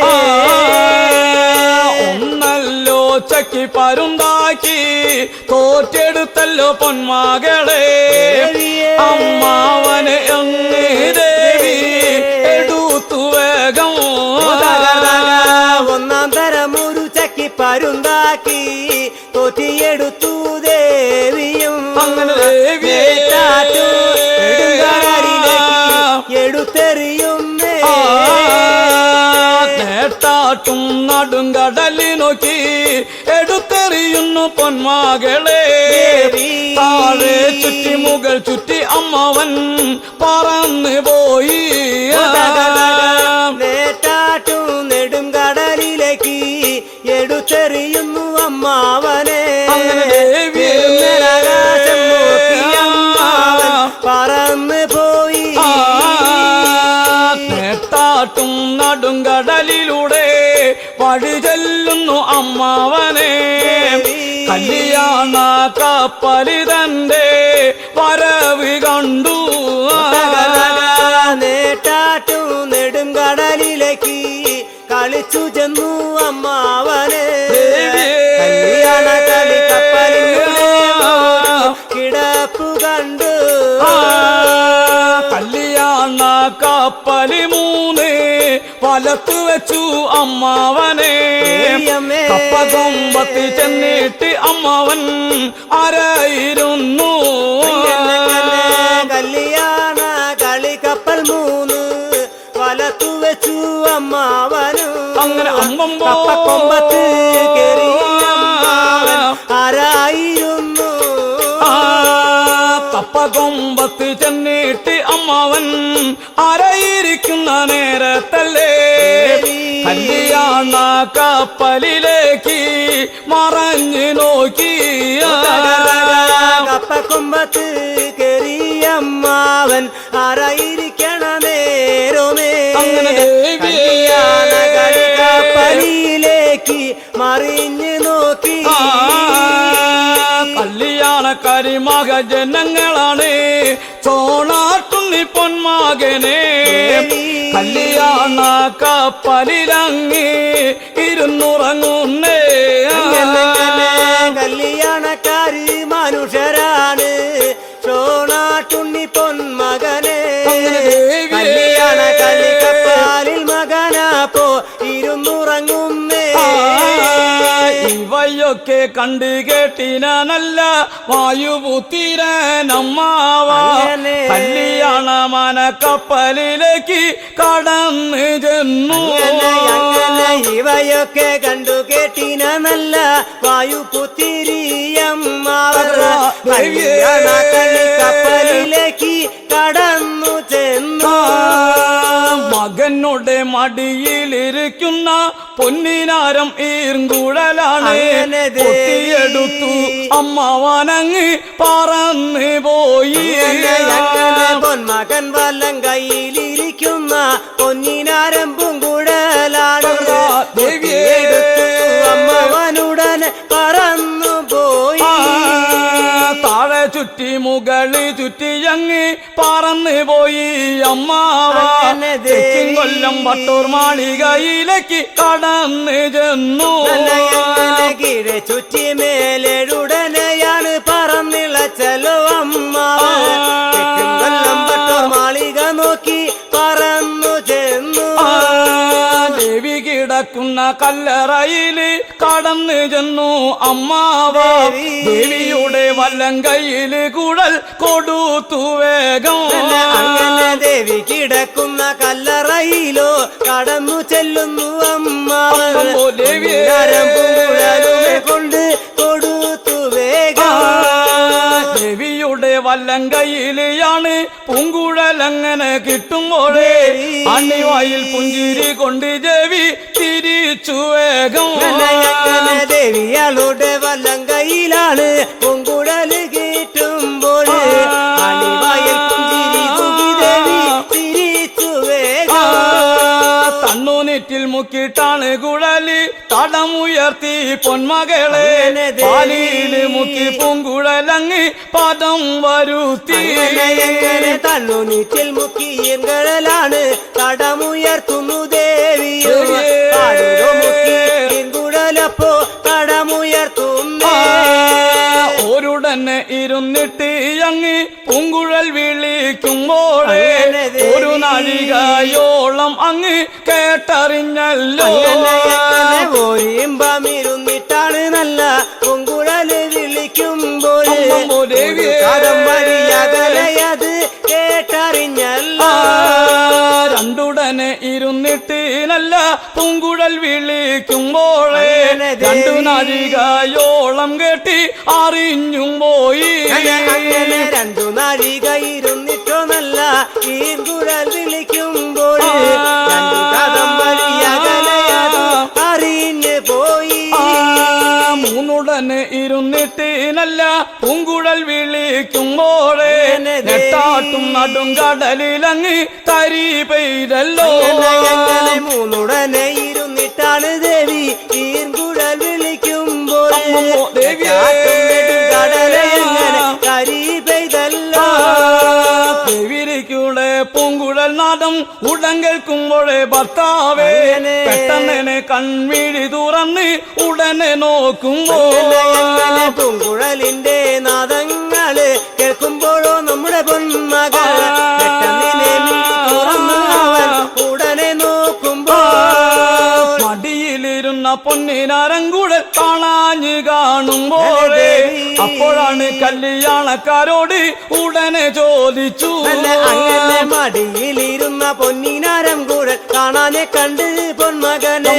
ഒന്നല്ലോ ചക്കി പരുന്താക്കി തോറ്റെടുത്തല്ലോ പൊന്മകളെ അമ്മാവന് അങ്ങ് ദേവി എടുത്തു വേഗം ഒന്നാം തരം ഒരു ചക്കി പരുന്താക്കി തോറ്റിയെടുത്തു ദേവിയും അങ്ങനെ ദേവി എടുത്തെറിയുന്നേ നേട്ടാട്ടും നടുങ്കടലി നോക്കി എടുത്തെറിയുന്നു പൊന്മകളെ താഴെ ചുറ്റി മുകൾ ചുറ്റി അമ്മാവൻ പറന്ന് പോയി നേട്ടാട്ടും നെടുങ്കടലിലേക്ക് എടുത്തെറിയുന്നു അമ്മാവനെ ആകാശം നോക്കി അമ്മാവൻ പറന്ന് പോയി നേട്ടാട്ടും നടുങ്കടലിലൂടെ വഴി ചെല്ലുന്നു അമ്മാവനെ കല്യാണ കപ്പലിതന്റെ വരവ് കണ്ടു നേട്ടാട്ടും നെടുങ്കടലിലേക്ക് കളിച്ചു ചെന്നു അമ്മാവനെ കല്യാണ കളി കപ്പലിലൂടെ കിടപ്പു കണ്ടു കല്യാണ കപ്പലി മൂന്ന് വലത്തു വെച്ചു അമ്മാവനെ കപ്പകൊമ്പത്തി ചെന്നിട്ട് അമ്മാവൻ ആരായിരുന്നു കല്യാണ കളി കപ്പൽ മൂന്ന് വലത്തു വെച്ചു അമ്മാവനും അങ്ങനെ കപ്പക്കൊമ്പത്ത് ആരായിരുന്നു കപ്പകൊമ്പത്ത് ചെന്നിട്ട് അമ്മാവൻ ആരായിരിക്കുന്ന നേരത്തല്ലേ കല്യാണ കപ്പലിലേക്ക് മറഞ്ഞു നോക്കി കപ്പക്കൊമ്പത്ത് കെറിയമ്മാവൻ ആരായിരിക്കണ നേരമേ കല്യാണ കളി കപ്പലിലേക്ക് മറിഞ്ഞു നോക്കി കല്യാണക്കാരി മകജനങ്ങളാണ് ചോണാട്ടുണ്ണി പൊന്മകനെ കല്യാണ കപ്പലിലങ്ങി ഇരുന്നുറങ്ങുന്നേ കല്യാണക്കാരി മനുഷ്യരാണ് ചോണാട്ടുണ്ണി പൊന്മകനെ കല്യാണ കളി കപ്പലിൽ മകനാപ്പോ ഇരുന്നുറങ്ങുന്നേ ഇവയൊക്കെ കണ്ടു കേട്ടിന നല്ല വായുപുത്തിരനമ്മാവ കല്യാണ മന കപ്പലിലേക്ക് കടന്നു ചെന്നു ഇവയൊക്കെ കണ്ടു കേട്ടിന നല്ല വായുപുത്തിരിയമ്മാവർ കല്യാണ കളി കപ്പലിലേക്ക് കടന്നു ചെന്നു മകനുടെ മടിയിലിരിക്കുന്ന പൊന്നിനാരം ഈർങ്കുഴലാണ് പൊട്ടിയെടുത്തു അമ്മാവനങ്ങ് പറന്ന് പോയി പൊന്മകൻ വല്ലം കയ്യിലിരിക്കുന്ന പൊന്നിനാരം പൂങ്കുഴലാണ് അമ്മാവനുടനെ പറന്നു പോയി താഴെ ചുറ്റി മുകളിൽ ചുറ്റിയങ്ങ് പറന്ന് പോയി അമ്മാവ കൊല്ലം വട്ടൂർ മാളികയിലേക്ക് കടന്ന് ചെന്നു കീഴെ ചുറ്റി മേലെഴുടനെയാണ് പറന്നിളച്ചലോ അമ്മാവൻ കൊല്ലം വട്ടൂർ മാളിക നോക്കി പറന്നു ചെന്നു ദേവി കിടക്കുന്ന കല്ലറയില് കടന്നു ചെന്നു അമ്മാവ ദേവിയുടെ വല്ലങ്കയില് കുഴൽ കൊടുത്തു വേഗം അങ്ങനെ ദേവി കിടക്കുന്ന കല്ലറയിലോ കടന്നു ചെല്ലുന്നു അമ്മാവൻ കൊണ്ട് കൊടുത്തു വേഗം വല്ലം കയ്യിലാണ് പൂങ്കുഴലങ്ങനെ കിട്ടുമ്പോഴേ അണിവായിൽ പുഞ്ചിരി കൊണ്ട് ദേവി തിരിച്ചു വേഗം ദേവിയാളുടെ വല്ലം കയ്യിലാണ് പൂങ്കുഴൽ കിട്ടുമ്പോൾ അണിവായിൽ പുഞ്ചിരി തൂകി ദേവി തിരിച്ചു വേഗം തണ്ണൂനിറ്റിൽ മുക്കിട്ടാണ് കുഴലി തടമുയർത്തി പൊന്മകളെ പാലിയില് മുക്കി പൂങ്കുഴലങ്ങി പദം വരുത്തി തണ്ണൂനിറ്റിൽ മുക്കി എങ്കഴലാണ് തടമുയർത്തുന്നു ദേവിയോ കുഴലപ്പോ തടമുയർത്തുന്നു ഒരുടനെ ഇരുന്നിട്ട് അങ്ങി പൂങ്കുഴൽ വിളിക്കുമ്പോഴേ ഒരു നാഴികയോളം അങ്ങ് കേട്ടറിഞ്ഞല്ലോ ഓരിമ്പമിരുന്നിട്ടാണ് നല്ല പൂങ്കുഴൽ വിളിക്കുമ്പോൾ അത് കേട്ടറിഞ്ഞല്ലോ രണ്ടുടനെ ഇരുന്നിട്ട് നല്ല പൂങ്കുഴൽ വിളിക്കുമ്പോഴേ രണ്ടു നാഴികയോളം കേട്ടി അറിഞ്ഞും പോയി രണ്ടു നാഴിക ഇരുന്നിട്ടോ നല്ല പൂങ്കുഴൽ വിളിക്കുമ്പോൾ അറിഞ്ഞു പോയി മൂന്നുടനെ ഇരുന്നിട്ട് നല്ല പൂങ്കുഴൽ വിളിക്കുമ്പോഴേ നെട്ടാട്ടും നടും കടലിലങ്ങ് തരി പെയ്തല്ലോ മൂന്നുടനെ ഇരുന്നിട്ടാണ് ദേവി പൂങ്കുഴൽ വിളിക്കുമ്പോൾ തരി പെയ്തല്ലോ ദേവിരിക്കൂടെ പൂങ്കുഴൽ നാദം ഉടൻ കേൾക്കുമ്പോഴേ ഭർത്താവേ പെട്ടെന്നെ കൺമിഴി തുറന്ന് ഉടനെ നോക്കുമ്പോൾ പൂങ്കുഴലിന്റെ നാദങ്ങള് കേൾക്കുമ്പോഴോ നമ്മുടെ പൊന്മകൾ ഉടനെ നോക്കുമ്പോൾ മടിയിലിരുന്ന പൊന്നിനാരങ്കുഴൽ കാണാഞ്ഞു കാണുമ്പോഴേ അപ്പോഴാണ് കല്യാണക്കാരോട് ഉടനെ ചോദിച്ചു അങ്ങനെ മടിയിലിരുന്ന പൊന്നിനാരം കൂടെ കാണാനെ കണ്ട് പൊന്മകനെ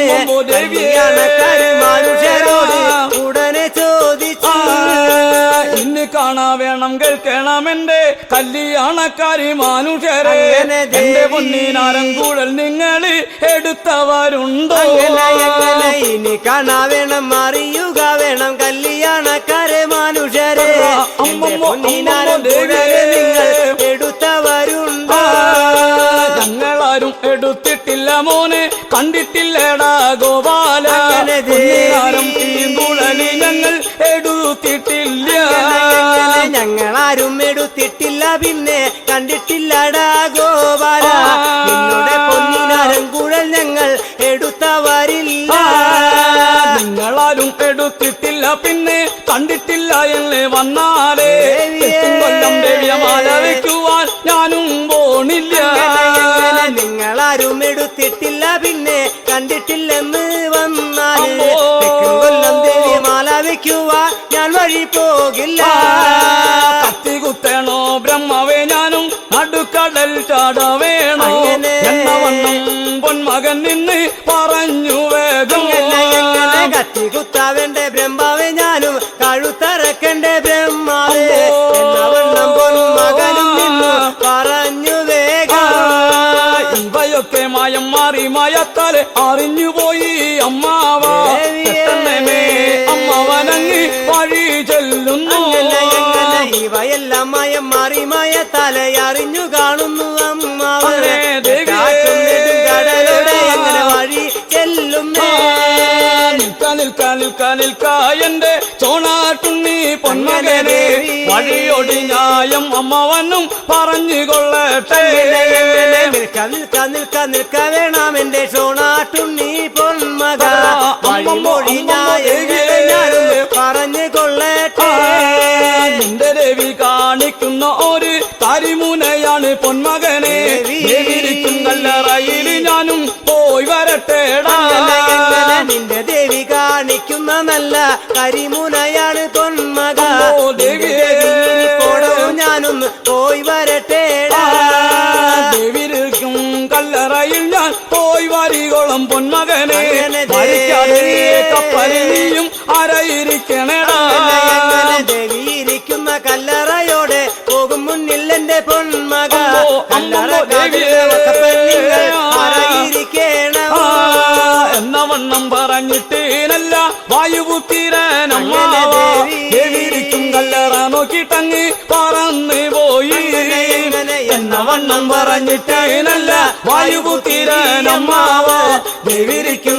മനുഷ്യരോട് ഉടനെ ചോദിച്ചു ഇന്ന് കാണാ വേണം കേൾക്കണം എന്റെ കല്യാണക്കാരി മനുഷ്യരെ എന്റെ പൊന്നിനാരം കൂടൽ നിങ്ങൾ എടുത്തവരുണ്ടോ ഇനി കാണാ വേണം അറിയുക വേണം കല്യാണക്കാരെ മനുഷ്യരെ നിങ്ങൾ എടുത്തവരുണ്ടോ ഞങ്ങളാരും എടുത്തിട്ടില്ല മോനെ കണ്ടിട്ടില്ലടാ ഗോപാല തീന്തുളലി ഞങ്ങൾ എടുത്തിട്ടില്ല ഞങ്ങളാരും എടുത്തിട്ടില്ല പിന്നെ കണ്ടിട്ടില്ലടാ ഗോപാല നിങ്ങളുടെ പൊന്നിനാരം കുഴൽ ഞങ്ങൾ എടുത്തവരില്ല നിങ്ങളാരും എടുത്തിട്ടില്ല പിന്നെ കണ്ടിട്ടില്ല എന്ന് വന്നാലേ കൊല്ലം ദേവിയമാല വയ്ക്കുവാൻ ഞാനും പോണില്ല നിങ്ങളാരും എടുത്തിട്ടില്ല പിന്നെ കണ്ടിട്ടില്ലെന്ന് വന്നാലേ കൊല്ലം ദേവിയമാല വയ്ക്കുവാൻ ഞാൻ വഴി പോകില്ല കത്തി കുത്തണോ ബ്രഹ്മവേ ഞാനും നടുക്കടൽ ചാടവേണോ എന്ന വണ്ണം പൊന്മകൻ നിന്ന് പറഞ്ഞു വേഗം കത്തി കുത്താവേണ്ട ബ്രഹ്മാവേ ഞാനും കഴുത്തറക്കണ്ടേ ബ്രഹ്മാവേ എന്ന വണ്ണം പൊന്മകനും നിന്നു പറഞ്ഞു വേഗം ഇവയൊക്കെ മായം മാറി മയത്താലെ അറിഞ്ഞുപോയി അമ്മാവ അമ്മാവനങ്ങ് വഴി ചെല്ലുന്നു ഇവയെല്ലാം മയം മാറി മയത്താലെ അറിഞ്ഞു കാണുന്നു അമ്മാവനെ കടലുടെ എങ്ങനെ വഴി ചെല്ലുന്നേ നിൽക്കാ എന്റെ ചോണാട്ടുണ്ണി പൊന്മകനെ വഴിയൊടി ന്യായം അമ്മവനും പറഞ്ഞു കൊള്ളട്ടെ നിൽക്ക വേണം എന്റെ ചോണാട്ടുണ്ണി പൊന്മക വഴിമൊഴി ന്യായം പറഞ്ഞു കൊള്ളട്ടെ നിന്റെ ദേവി കാണിക്കുന്ന ഒരു തരിമുനയാണ് പൊന്മകനെ ദേവിരിക്കും കല്ലറയിൽ ഞാനും പോയി വരട്ടേടാ നിന്റെ ദേവി കാണിക്കുന്ന നല്ല കരിമുനയാണ് പൊന്മക ഞാനൊന്ന് പോയി വരട്ടേടാ ദേവിരിക്കും കല്ലറയിൽ ഞാൻ പോയി വരികോളം പൊന്മകനെ കപ്പലിയും അരയിരിക്കണേടാ ദേവിയിരിക്കുന്ന കല്ലറയോടെ പോകും അമ്മമ്മോ ദേവിയെ എന്ന വണ്ണം പറഞ്ഞിട്ട് നല്ല വായുപുത്തിരനമ്മാവ ദേവിരിക്കും കല്ലറ നോക്കിട്ടങ്ങ് പറന്ന് പോയി എന്ന വണ്ണം പറഞ്ഞിട്ട് നല്ല വായുപുത്തിരനമ്മാവ ദേവിരിക്കും